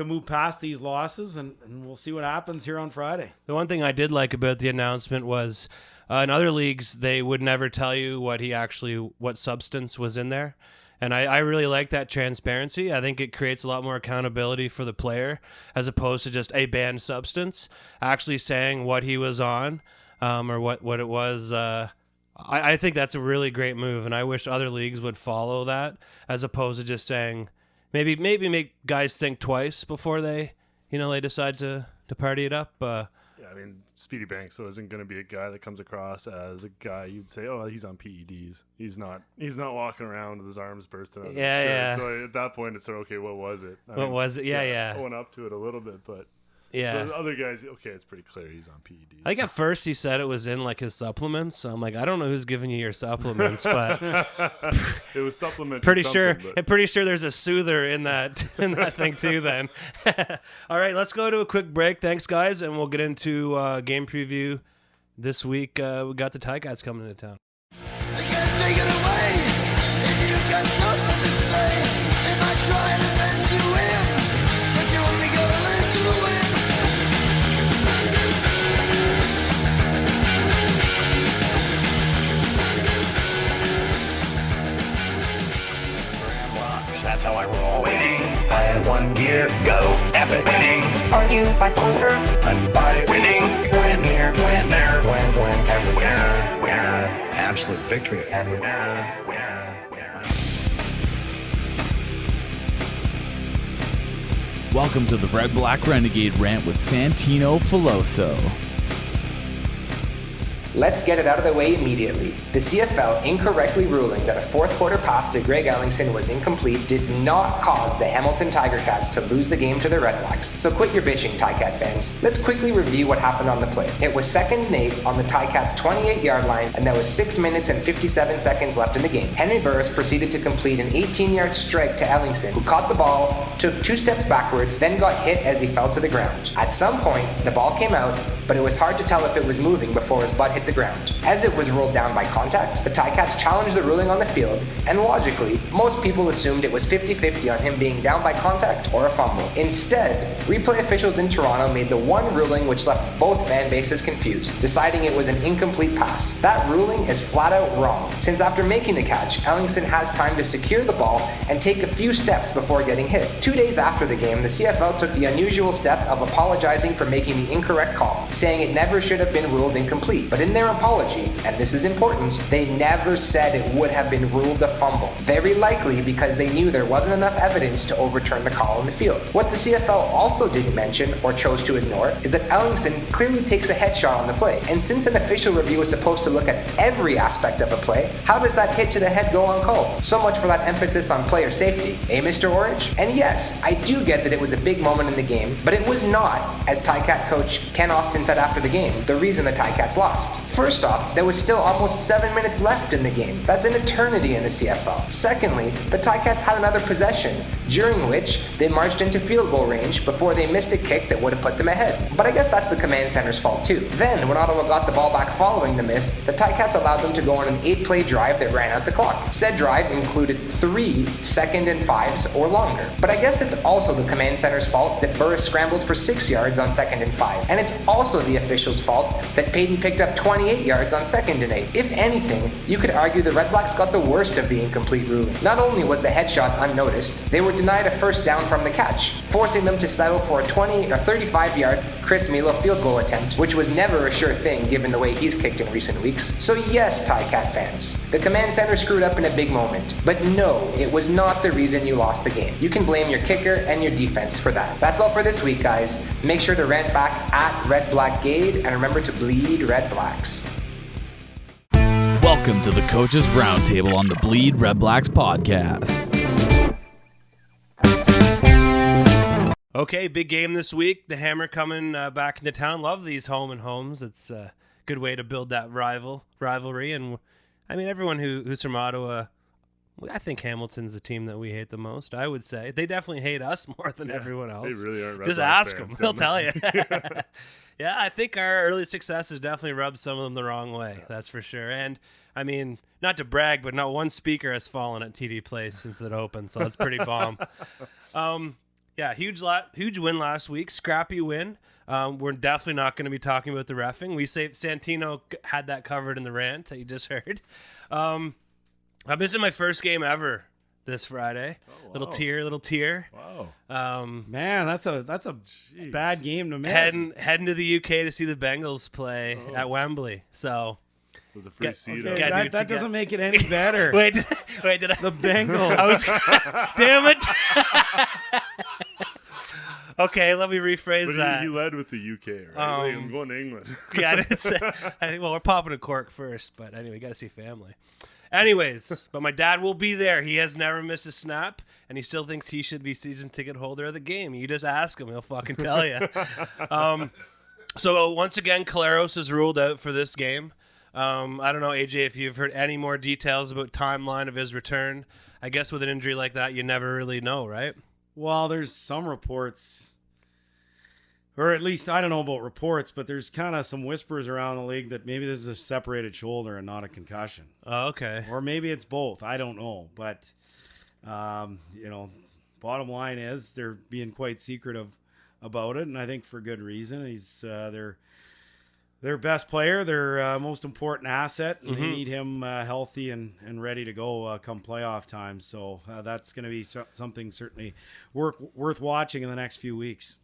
move past these losses, and we'll see what happens here on Friday. The one thing I did like about the announcement was in other leagues, they would never tell you what substance was in there. And I really like that transparency. I think it creates a lot more accountability for the player, as opposed to just a banned substance. Actually saying what he was on or what it was. I think that's a really great move, and I wish other leagues would follow that, as opposed to just saying, maybe make guys think twice before they decide to party it up. Yeah, I mean, Speedy Banks though isn't going to be a guy that comes across as a guy you'd say, oh, he's on PEDs. He's not walking around with his arms bursting out. Yeah. So at that point, it's okay. What was it? I went up to it a little bit, but yeah. The other guys, okay, it's pretty clear he's on PEDs. I think at first he said it was in his supplements. So I'm like, I don't know who's giving you your supplements, but it was supplemented. Pretty sure there's a soother in that thing too. Then, all right, let's go to a quick break. Thanks, guys, and we'll get into game preview this week. We got the Ticats coming into town. They can't take it away. If you've got something to say, they might try to let you in, but you only gotta learn to win. That's how I roll. Winning. I have one gear. Go. Epic. Winning. Are you bipolar? I'm bi. Winning. Win here. Win there. Win. Everywhere. Winner. Absolute victory. Everywhere. Winner. Welcome to the Red Black Renegade Rant with Santino Filoso. Let's get it out of the way immediately. The CFL incorrectly ruling that a fourth quarter pass to Greg Ellingson was incomplete did not cause the Hamilton Tiger Cats to lose the game to the Red Blacks. So quit your bitching, Ticat fans. Let's quickly review what happened on the play. It was 2nd and 8 on the Ticats' 28-yard line, and there was 6 minutes and 57 seconds left in the game. Henry Burris proceeded to complete an 18-yard strike to Ellingson, who caught the ball, took 2 steps backwards, then got hit as he fell to the ground. At some point, the ball came out, but it was hard to tell if it was moving before his butt hit the ground. As it was ruled down by contact, the Ticats challenged the ruling on the field, and logically, most people assumed it was 50-50 on him being down by contact or a fumble. Instead, replay officials in Toronto made the one ruling which left both fan bases confused, deciding it was an incomplete pass. That ruling is flat out wrong, since after making the catch, Ellingson has time to secure the ball and take a few steps before getting hit. 2 days after the game, the CFL took the unusual step of apologizing for making the incorrect call, saying it never should have been ruled incomplete. But in their apology, and this is important, they never said it would have been ruled a fumble. Very likely because they knew there wasn't enough evidence to overturn the call on the field. What the CFL also didn't mention, or chose to ignore, is that Ellingson clearly takes a headshot on the play. And since an official review is supposed to look at every aspect of a play, how does that hit to the head go uncalled? So much for that emphasis on player safety, eh, Mr. Orange? And yes, I do get that it was a big moment in the game, but it was not, as Ticat coach Ken Austin said after the game, the reason the Ticats lost. First off, there was still almost 7 minutes left in the game. That's an eternity in the CFL. Secondly, the Ticats had another possession, during which they marched into field goal range before they missed a kick that would have put them ahead. But I guess that's the command center's fault too. Then, when Ottawa got the ball back following the miss, the Ticats allowed them to go on an 8-play drive that ran out the clock. Said drive included 3 2nd and 5s or longer. But I guess it's also the command center's fault that Burris scrambled for 6 yards on 2nd and 5. And it's also the official's fault that Payton picked up 28 yards on 2nd and 8. If anything, you could argue the Red Blacks got the worst of the incomplete ruling. Not only was the headshot unnoticed, they were denied a first down from the catch, forcing them to settle for a 20 or 35-yard Chris Milo field goal attempt, which was never a sure thing given the way he's kicked in recent weeks. So yes, Ticat fans, the command center screwed up in a big moment, but no, it was not the reason you lost the game. You can blame your kicker and your defense for that. That's all for this week, guys. Make sure to rant back at Red Black Gade, and remember to bleed Red Blacks. Welcome to the Coaches Roundtable on the Bleed Red Blacks Podcast. Okay, big game this week. The Hammer coming back into town. Love these home and homes. It's a good way to build that rivalry. And I mean, everyone who's from Ottawa, I think Hamilton's the team that we hate the most. I would say they definitely hate us more than everyone else. They really are. Just ask them; they'll tell you. Yeah, I think our early success has definitely rubbed some of them the wrong way. That's for sure. And I mean, not to brag, but not one speaker has fallen at TD Place since it opened, so that's pretty bomb. Yeah, huge win last week. Scrappy win. We're definitely not going to be talking about the reffing. We say Santino had that covered in the rant that you just heard. I'm missing my first game ever this Friday. Oh, wow. Little tear. Wow. Man, that's a bad game to miss. Heading to the UK to see the Bengals play at Wembley. So it's a free seat. Okay, that doesn't make it any better. Wait, did I? The Bengals. Damn it. Okay, let me rephrase that. He led with the UK, right? I'm going to England. Yeah, I didn't say. Well, we're popping a cork first, but anyway, got to see family. Anyways, but my dad will be there. He has never missed a snap, and he still thinks he should be season ticket holder of the game. You just ask him; he'll fucking tell you. So once again, Caleros is ruled out for this game. I don't know, AJ, if you've heard any more details about timeline of his return. I guess with an injury like that, you never really know, right? Well, there's some reports, or at least I don't know about reports, but there's kind of some whispers around the league that maybe this is a separated shoulder and not a concussion. Oh, okay. Or maybe it's both. I don't know. But, bottom line is they're being quite secretive about it, and I think for good reason. He's their best player, their most important asset, and they need him healthy and ready to go come playoff time. So that's going to be something certainly worth watching in the next few weeks.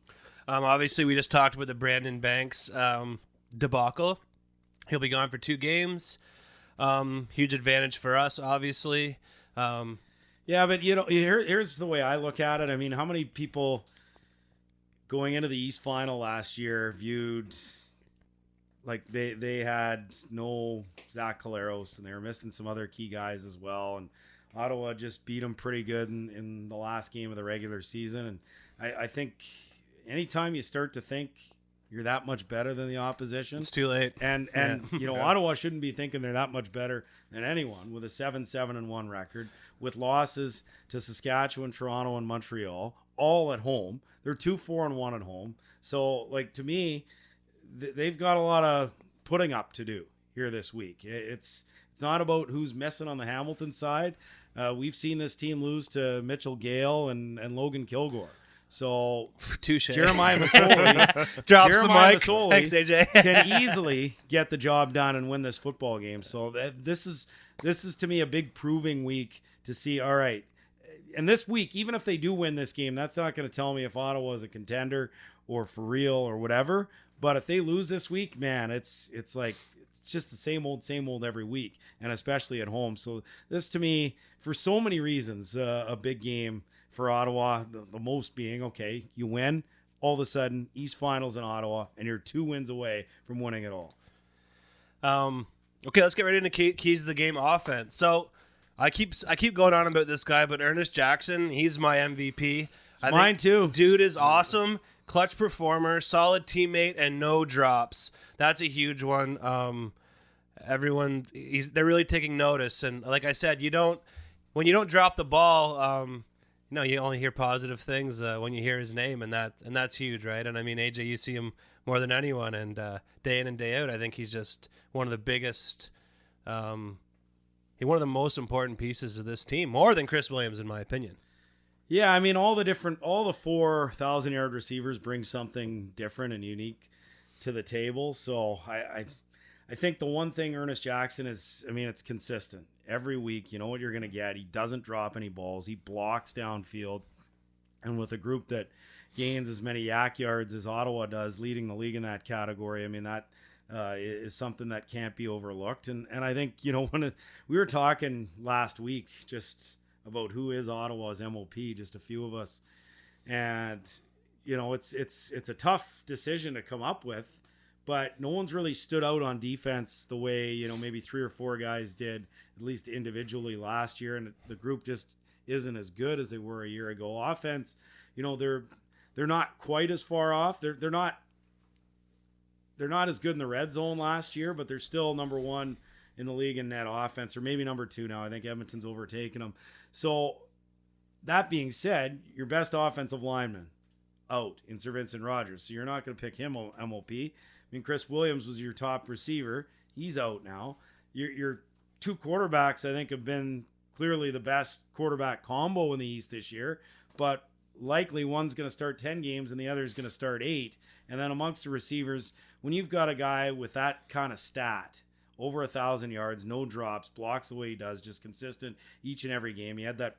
Obviously, we just talked about the Brandon Banks debacle. He'll be gone for 2 games. Huge advantage for us, obviously. Yeah, but here's the way I look at it. I mean, how many people going into the East Final last year viewed like they had no Zach Caleros, and they were missing some other key guys as well. And Ottawa just beat them pretty good in the last game of the regular season. And I think anytime you start to think you're that much better than the opposition, It's too late. And you know, Ottawa shouldn't be thinking they're that much better than anyone with a 7-7-1 record, with losses to Saskatchewan, Toronto, and Montreal, all at home. They're 2-4-1 at home. So, like, to me, they've got a lot of putting up to do here this week. It's not about who's missing on the Hamilton side. We've seen this team lose to Mitchell Gale and Logan Kilgore. So Touche. Jeremiah Masoli Drops the mic. Masoli Thanks, AJ. can easily get the job done and win this football game. So this is to me a big proving week to see. All right, and this week, even if they do win this game, that's not going to tell me if Ottawa is a contender or for real or whatever. But if they lose this week, man, it's like it's just the same old every week, and especially at home. So this to me, for so many reasons, a big game for Ottawa, the most being, okay, you win, all of a sudden, East Finals in Ottawa, and you're 2 wins away from winning it all. Okay, let's get right into keys of the game offense. So I keep going on about this guy, but Ernest Jackson, he's my MVP. Mine too. Dude is awesome, clutch performer, solid teammate, and no drops. That's a huge one. They're really taking notice, and like I said, when you don't drop the ball. No, you only hear positive things when you hear his name, and that's huge, right? And I mean, AJ, you see him more than anyone, and day in and day out, I think he's just one of the biggest, one of the most important pieces of this team, more than Chris Williams, in my opinion. Yeah, I mean, all the 4,000-yard receivers bring something different and unique to the table. So I think the one thing Ernest Jackson is, I mean, it's consistent. Every week, you know what you're going to get. He doesn't drop any balls. He blocks downfield. And with a group that gains as many yak yards as Ottawa does, leading the league in that category, I mean, that is something that can't be overlooked. And I think, you know, we were talking last week just about who is Ottawa's MOP, just a few of us. And, you know, it's a tough decision to come up with. But no one's really stood out on defense the way, you know, maybe 3 or 4 guys did, at least individually last year. And the group just isn't as good as they were a year ago. Offense, you know, they're not quite as far off. They're not as good in the red zone last year, but they're still number 1 in the league in net offense, or maybe number 2 now. I think Edmonton's overtaken them. So that being said, your best offensive lineman out in Sir Vincent Rogers. So you're not going to pick him MOP. I mean, Chris Williams was your top receiver. He's out now. Your 2 quarterbacks, I think, have been clearly the best quarterback combo in the East this year, but likely one's going to start 10 games and the other is going to start 8. And then amongst the receivers, when you've got a guy with that kind of stat, over 1,000 yards, no drops, blocks the way he does, just consistent each and every game. He had that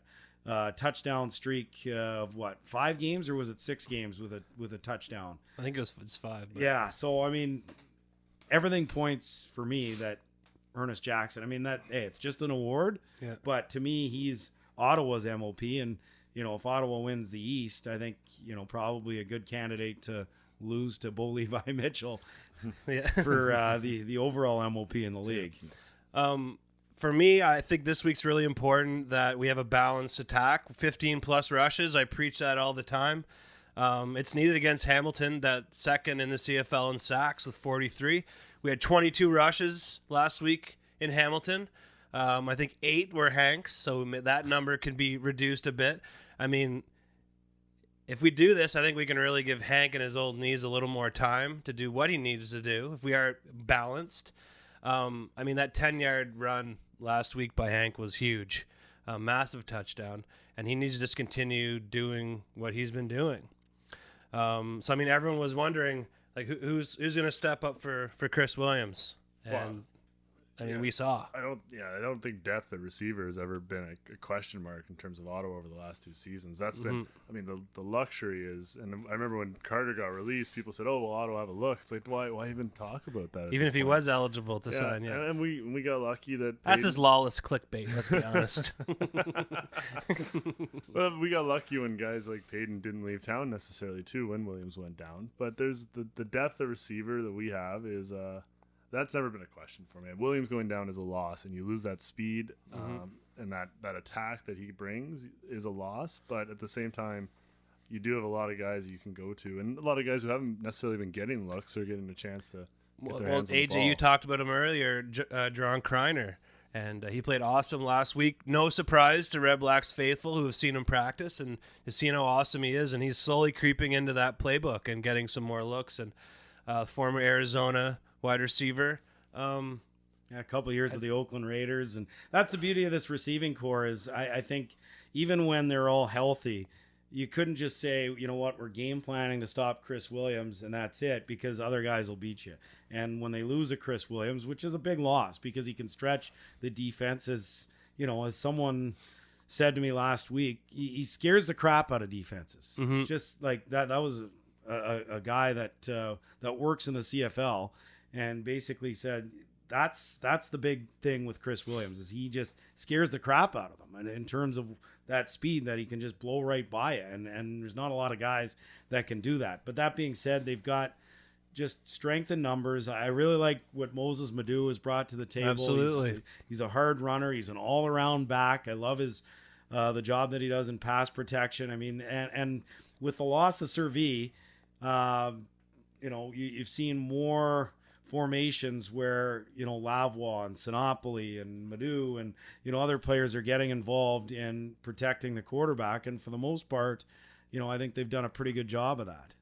touchdown streak of 5 games, or was it 6 games with a touchdown? I think it's 5. But. Yeah. So I mean, everything points for me that Ernest Jackson. I mean it's just an award. Yeah. But to me, he's Ottawa's MOP, and you know, if Ottawa wins the East, I think, you know, probably a good candidate to lose to Bo Levi Mitchell for the overall MOP in the league. For me, I think this week's really important that we have a balanced attack, 15-plus rushes. I preach that all the time. It's needed against Hamilton, that second in the CFL in sacks with 43. We had 22 rushes last week in Hamilton. I think 8 were Hank's, so that number can be reduced a bit. I mean, if we do this, I think we can really give Hank and his old knees a little more time to do what he needs to do if we are balanced. I mean, that 10-yard run last week by Hank was huge, a massive touchdown, and he needs to just continue doing what he's been doing. So, I mean, everyone was wondering, like, who's going to step up for Chris Williams? And, I mean, we saw. I don't think depth at receiver has ever been a question mark in terms of Ottawa over the last 2 seasons. That's been, I mean, the luxury is, and I remember when Carter got released, people said, "Oh, well, Ottawa have a look." It's like, why even talk about that? Even if he was eligible to sign, yeah. And we got lucky that that's his lawless clickbait. Let's be honest. Well, we got lucky when guys like Payton didn't leave town necessarily too when Williams went down. But there's the depth of receiver that we have is that's never been a question for me. Williams going down is a loss, and you lose that speed, and that attack that he brings is a loss. But at the same time, you do have a lot of guys you can go to, and a lot of guys who haven't necessarily been getting looks or getting a chance to get their hands on the AJ, ball. you talked about him earlier, John Kreiner, and he played awesome last week. No surprise to Red Blacks faithful who have seen him practice and have seen how awesome he is, and he's slowly creeping into that playbook and getting some more looks. And former Arizona wide receiver. A couple of years with the Oakland Raiders, and that's the beauty of this receiving core is I think even when they're all healthy, you couldn't just say, you know what, we're game planning to stop Chris Williams and that's it, because other guys will beat you. And when they lose a Chris Williams, which is a big loss because he can stretch the defense, as you know, as someone said to me last week, he scares the crap out of defenses. Just like that was a guy that works in the CFL, and basically said that's the big thing with Chris Williams is he just scares the crap out of them, and in terms of that speed that he can just blow right by you, and there's not a lot of guys that can do that. But that being said, they've got just strength in numbers. I really like what Moses Madu has brought to the table. Absolutely. He's a hard runner. He's an all-around back. I love his the job that he does in pass protection. I mean, and with the loss of Servi, you've seen more formations where, Lavoie and Sinopoli and Madu and, other players are getting involved in protecting the quarterback. And for the most part, I think they've done a pretty good job of that.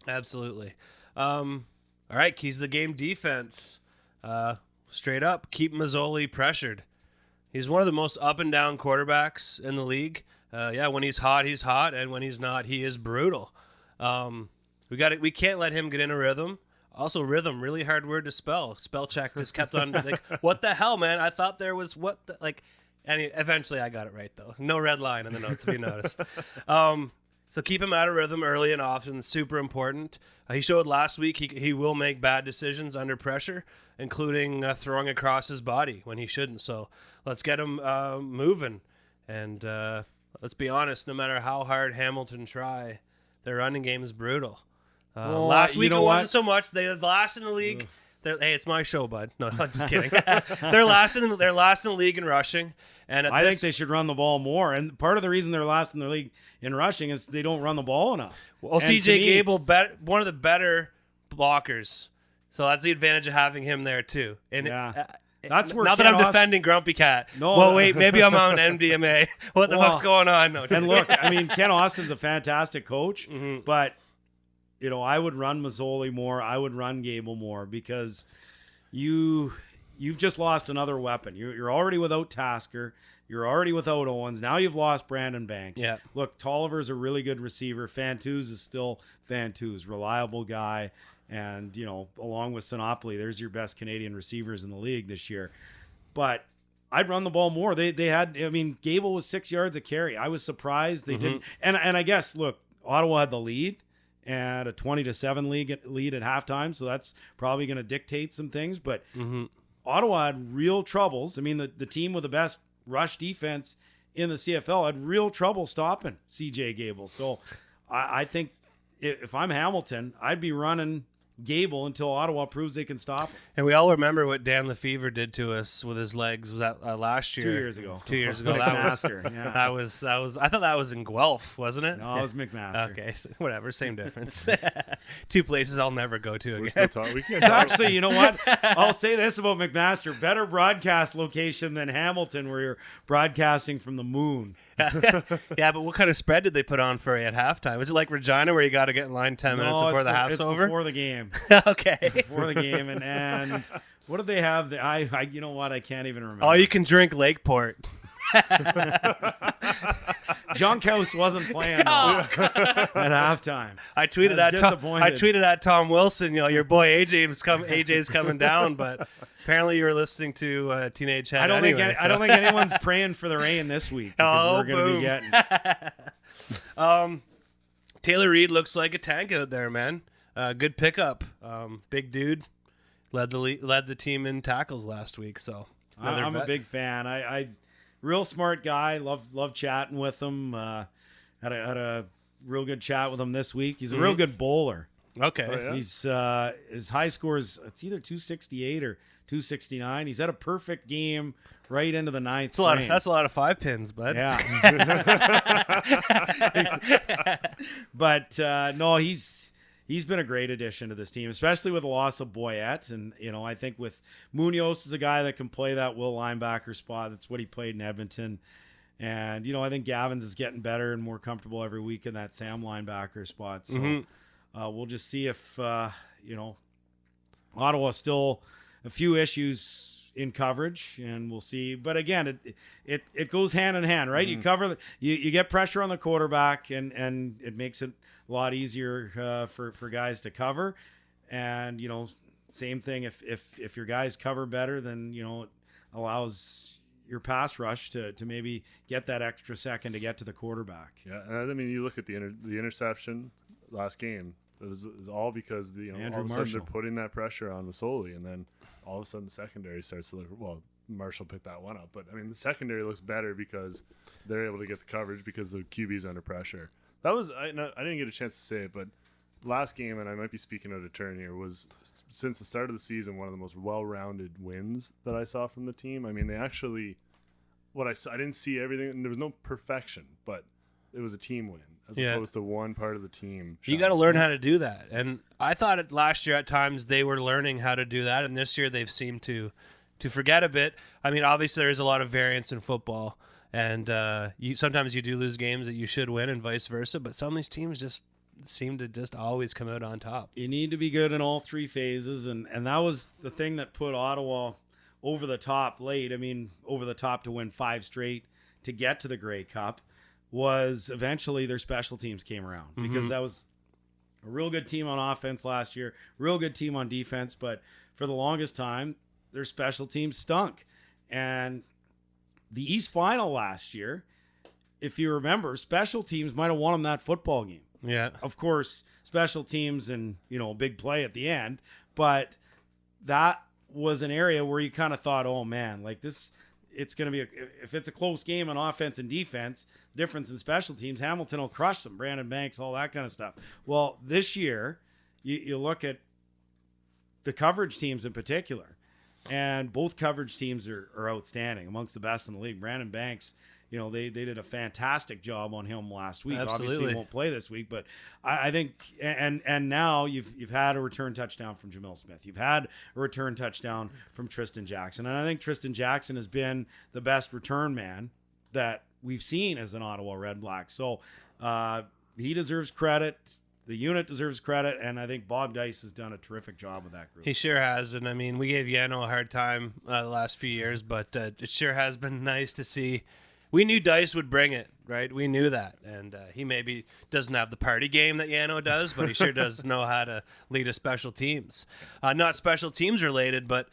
Absolutely. All right, keys to the game defense. Straight up, keep Mazzoli pressured. He's one of the most up and down quarterbacks in the league. When he's hot, and when he's not, he is brutal. We can't let him get in a rhythm. Also, rhythm, really hard word to spell. Spell check just kept on like, what the hell, man? I thought there was and eventually I got it right though. No red line in the notes if you noticed. So keep him out of rhythm early and often. Super important. He showed last week he will make bad decisions under pressure, including throwing across his body when he shouldn't. So let's get him moving. And let's be honest, no matter how hard Hamilton try, their running game is brutal. Last week it wasn't so much. They're last in the league. Hey, it's my show, bud. No, I'm just kidding. They're last in the league in rushing. And I think they should run the ball more. And part of the reason they're last in the league in rushing is they don't run the ball enough. Well, CJ Gable, one of the better blockers. So that's the advantage of having him there too. And that's where not that I'm defending Grumpy Cat. No, well, wait, maybe I'm on MDMA. What the fuck's going on? No, and look, I mean, Ken Austin's a fantastic coach, but I would run Mazzoli more. I would run Gable more because you've just lost another weapon. You're already without Tasker. You're already without Owens. Now you've lost Brandon Banks. Yeah. Look, Tolliver's a really good receiver. Fantuz is still Fantuz, reliable guy. And, along with Sinopoli, there's your best Canadian receivers in the league this year. But I'd run the ball more. They had, Gable was 6 yards a carry. I was surprised they didn't. And I guess, look, Ottawa had the lead and a 20-7 lead at halftime. So that's probably going to dictate some things. But Ottawa had real troubles. I mean, the team with the best rush defense in the CFL had real trouble stopping CJ Gable. So I think if I'm Hamilton, I'd be running Gable until Ottawa proves they can stop him. And we all remember what Dan Lefevre did to us with his legs. Was that last year? 2 years ago. 2 years ago. That was. I thought that was in Guelph, wasn't it? No, it was McMaster. Okay, so whatever, same difference. Two places I'll never go to again. We're still talking. We can't Actually, you know what? I'll say this about McMaster: better broadcast location than Hamilton, where you're broadcasting from the moon. Yeah, but what kind of spread did they put on for you at halftime? Was it like Regina, where you got to get in line 10 minutes before the half's over? Before the game. Okay. Before the game, and what did they have? I you know what? I can't even remember. Oh, you can drink Lakeport. John Coast wasn't playing at halftime. I tweeted at Tom Wilson, your boy AJ's coming down, but apparently you were listening to Teenage Head. I don't think anyone's praying for the rain this week because we're going to be getting. Taylor Reed looks like a tank out there, man. Good pickup. Big dude. Led the team in tackles last week. So I'm a big fan. I real smart guy. Love chatting with him. Had a real good chat with him this week. He's a real good bowler. Okay. Oh, yeah? He's his high score is it's either 268 or 269. He's had a perfect game right into the ninth. That's a lot of 5 pins, bud. Yeah. But no, he's been a great addition to this team, especially with the loss of Boyette. And, I think with Munoz is a guy that can play that will linebacker spot. That's what he played in Edmonton. And, I think Gavins is getting better and more comfortable every week in that Sam linebacker spot. So we'll just see if, Ottawa still a few issues in coverage, and we'll see. But again, it goes hand in hand, right? You cover, you get pressure on the quarterback, and it makes it a lot easier for guys to cover. And same thing if your guys cover better, then it allows your pass rush to maybe get that extra second to get to the quarterback. Yeah, and I mean, you look at the interception last game. It was all because all of a sudden they're putting that pressure on Masoli, and then all of a sudden the secondary starts to look. Well, Marshall picked that one up, but I mean the secondary looks better because they're able to get the coverage because the QB's under pressure. That was I didn't get a chance to say it, but last game, and I might be speaking out of turn here, was since the start of the season one of the most well-rounded wins that I saw from the team. I mean, they actually I didn't see everything, and there was no perfection, but it was a team win as opposed to one part of the team. You got to learn how to do that. And I thought last year at times they were learning how to do that, and this year they've seemed to forget a bit. I mean, obviously there is a lot of variance in football, and sometimes you do lose games that you should win and vice versa, but some of these teams just seem to just always come out on top. You need to be good in all three phases, and that was the thing that put Ottawa over the top late. I mean, over the top to win 5 straight to get to the Grey Cup was eventually their special teams came around, because that was a real good team on offense last year, real good team on defense, but for the longest time, their special teams stunk. And the East Final last year, if you remember, special teams might have won them that football game. Yeah. Of course, special teams and, big play at the end, but that was an area where you kind of thought, oh man, like this, it's going to be, if it's a close game on offense and defense, the difference in special teams, Hamilton will crush them, Brandon Banks, all that kind of stuff. Well, this year, you look at the coverage teams in particular, and both coverage teams are outstanding, amongst the best in the league. Brandon Banks, they did a fantastic job on him last week. Absolutely. Obviously, he won't play this week, but I think, and now you've had a return touchdown from Jamil Smith. You've had a return touchdown from Tristan Jackson, and I think Tristan Jackson has been the best return man that we've seen as an Ottawa Red Black. So he deserves credit. The unit deserves credit, and I think Bob Dice has done a terrific job with that group. He sure has, and I mean, we gave Yano a hard time the last few years, but it sure has been nice to see. We knew Dice would bring it, right? We knew that, and he maybe doesn't have the party game that Yano does, but he sure does know how to lead a special teams. Not special teams related, but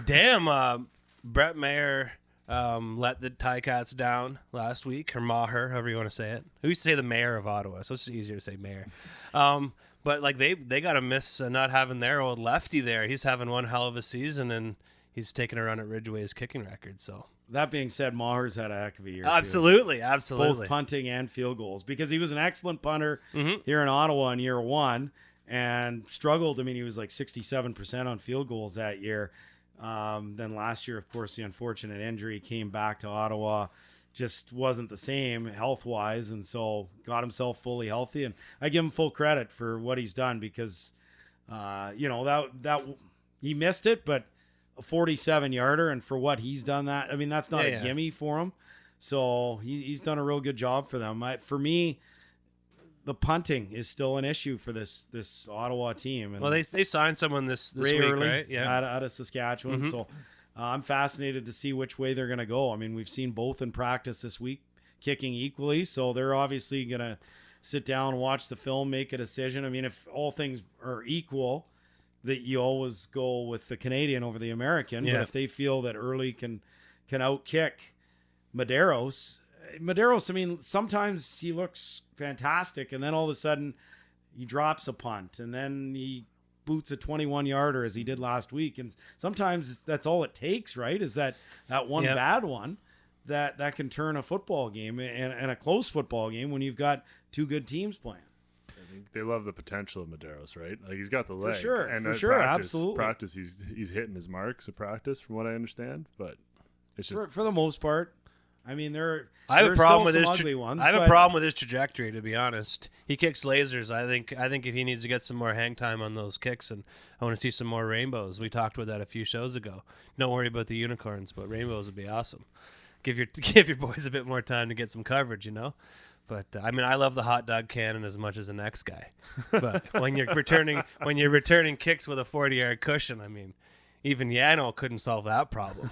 damn, Brett Maher let the Ticats down last week, or Maher, however you want to say it. We used to say the mayor of Ottawa, so it's easier to say mayor. But like they got to miss not having their old lefty there. He's having one hell of a season, and he's taking a run at Ridgeway's kicking record. So that being said, Maher's had a heck of a year. Absolutely. Both punting and field goals, because he was an excellent punter here in Ottawa in year one and struggled. I mean, he was like 67% on field goals that year. Then last year, of course, the unfortunate injury came back to Ottawa, just wasn't the same health-wise, and so got himself fully healthy. And I give him full credit for what he's done, because, that he missed it, but a 47-yarder, and for what he's done that, I mean, that's not a gimme for him. So he's done a real good job for them. For me, the punting is still an issue for this Ottawa team. And well, they signed someone this week, early, right? Yeah, out of Saskatchewan. So I'm fascinated to see which way they're going to go. I mean, we've seen both in practice this week, kicking equally. So they're obviously going to sit down, watch the film, make a decision. I mean, if all things are equal, that you always go with the Canadian over the American. Yeah. But if they feel that Early can outkick Medeiros, I mean, sometimes he looks fantastic, and then all of a sudden he drops a punt, and then he boots a 21-yarder as he did last week. And sometimes that's all it takes, right? Is that one bad one that can turn a football game and a close football game when you've got two good teams playing. think they love the potential of Medeiros, right? Like he's got the leg. sure, And for at sure, practice, absolutely. Practice, he's hitting his marks at practice, from what I understand. But it's just For the most part, I mean, I have a problem with his his ugly ones. I have a but problem with his trajectory, to be honest. He kicks lasers. I think if he needs to get some more hang time on those kicks, and I want to see some more rainbows. We talked about that a few shows ago. Don't worry about the unicorns, but rainbows would be awesome. Give your boys a bit more time to get some coverage, you know. But I mean, I love the hot dog cannon as much as the next guy. But when you're returning kicks with a 40-yard cushion, I mean, even Yano couldn't solve that problem.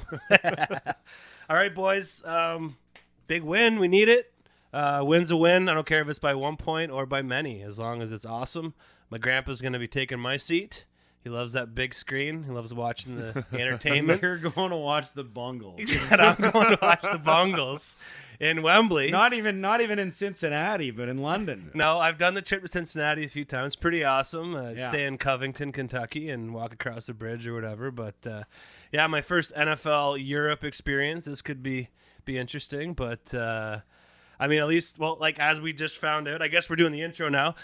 All right, boys. Big win. We need it. Win's a win. I don't care if it's by 1 point or by many, as long as it's awesome. My grandpa's going to be taking my seat. He loves that big screen. He loves watching the entertainment. You're going to watch the Bungles. And I'm going to watch the Bungles in Wembley. Not even in Cincinnati, but in London. No, I've done the trip to Cincinnati a few times. Pretty awesome. Yeah. Stay in Covington, Kentucky, and walk across the bridge or whatever. But yeah, my first NFL Europe experience. This could be interesting, but I mean, at least, well, like as we just found out, I guess we're doing the intro now.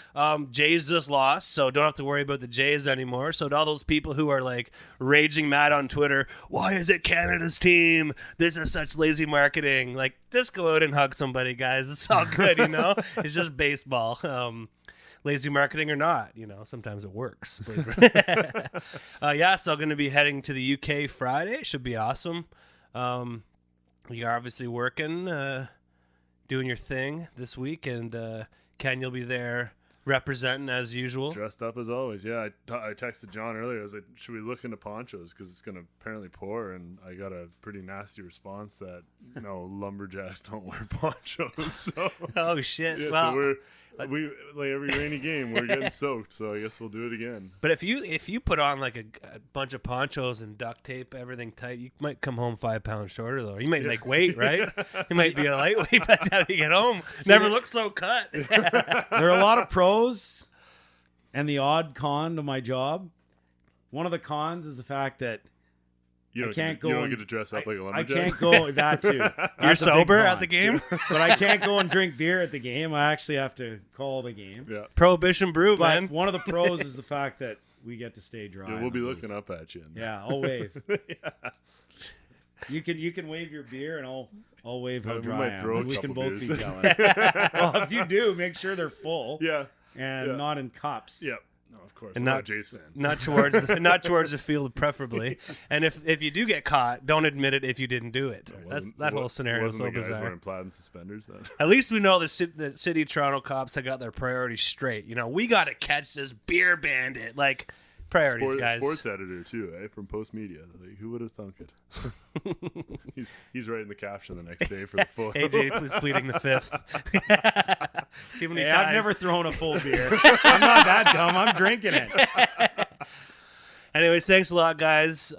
Jays just lost, so don't have to worry about the Jays anymore. So to all those people who are like raging mad on Twitter, why is it Canada's team? This is such lazy marketing. Like, just go out and hug somebody, guys. It's all good, you know. It's just baseball. Lazy marketing or not, you know, sometimes it works. Yeah, so I'm going to be heading to the UK Friday. Should be awesome. You're obviously working, doing your thing this week, and Ken, you'll be there representing as usual. dressed up as always. Yeah, I texted John earlier. I was like, should we look into ponchos because it's going to apparently pour, and I got a pretty nasty response that no, lumberjacks don't wear ponchos. So Oh shit! yeah, Well, so we like every rainy game we're getting soaked, so I guess we'll do it again. but if you put on like a bunch of ponchos and duct tape everything tight, you might come home 5 pounds shorter though. You might make weight, right? You might be a lightweight by the time you get home. Never look so cut. There are a lot of pros and the odd con to my job. One of the cons is the fact that You I don't can't you don't go get to dress up like a I lumberjack. can't go that too. You're That's a big sober con. at the game. But I can't go and drink beer at the game. I actually have to call the game. Yeah. Prohibition brew, But man. one of the pros is the fact that we get to stay dry. Yeah, on we'll be the looking booth. up at you. Yeah, I'll wave. You can wave your beer, and I'll wave how We dry might I am. throw a We can couple both be beers. jealous. Well, if you do, make sure they're full Yeah. and Yeah. not in cups. Yeah. No, of course. And I'm not- not Jason. Not towards the field, preferably. And if you do get caught, don't admit it if you didn't do it. That whole scenario is so wasn't the guys bizarre. wearing plaid and suspenders then? At least we know the city Toronto cops have got their priorities straight. You know, we got to catch this beer bandit. Like, priorities, guys. Sports editor too, from Post Media. Like, who would have thunk it? he's writing the caption the next day for the full. AJ is pleading the fifth. Too many Hey, ties. I've never thrown a full beer. I'm not that dumb. I'm drinking it. Anyways, thanks a lot, guys.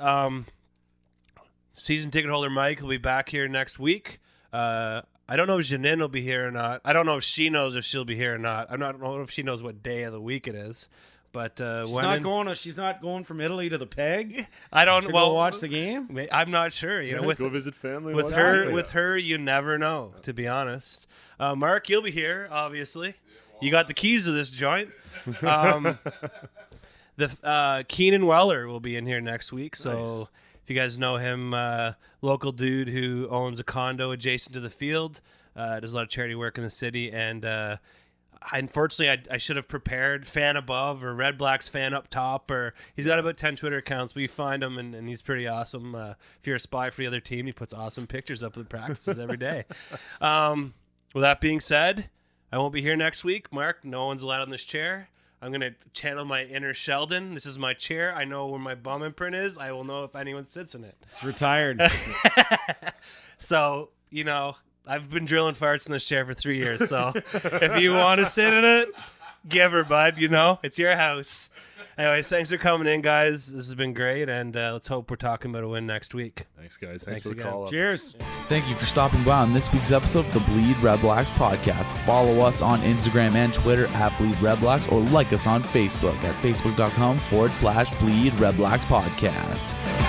Season ticket holder Mike will be back here next week. I don't know if Jeanine will be here or not. I don't know if she knows if she'll be here or not. I don't know if she knows what day of the week it is. But She's not going from Italy to the Peg I don't to well go watch the game. I'm not sure. You know, Go visit family. with watch her, the- with her, you never know. To be honest, Mark, you'll be here. Obviously, you got the keys to this joint. The Keenan Weller will be in here next week. So if you guys know him, local dude who owns a condo adjacent to the field, does a lot of charity work in the city, and unfortunately, I should have prepared fan above or Red Blacks fan up top, or he's got about 10 Twitter accounts, but you find him and he's pretty awesome. If you're a spy for the other team, he puts awesome pictures up of the practices every day. With that being said, I won't be here next week. Mark, no one's allowed on this chair. I'm going to channel my inner Sheldon. This is my chair. I know where my bum imprint is. I will know if anyone sits in it. It's retired. So, you know, I've been drilling farts in this chair for 3 years, so if you want to sit in it, give her, bud. You know, it's your house. Anyways, thanks for coming in, guys. This has been great, and let's hope we're talking about a win next week. Thanks, guys. Thanks Thanks for the again. call up. Cheers. Thank you for stopping by on this week's episode of the Bleed Red Blacks Podcast. Follow us on Instagram and Twitter at BleedRedblacks, or like us on Facebook at facebook.com/Bleed Red Blacks Podcast.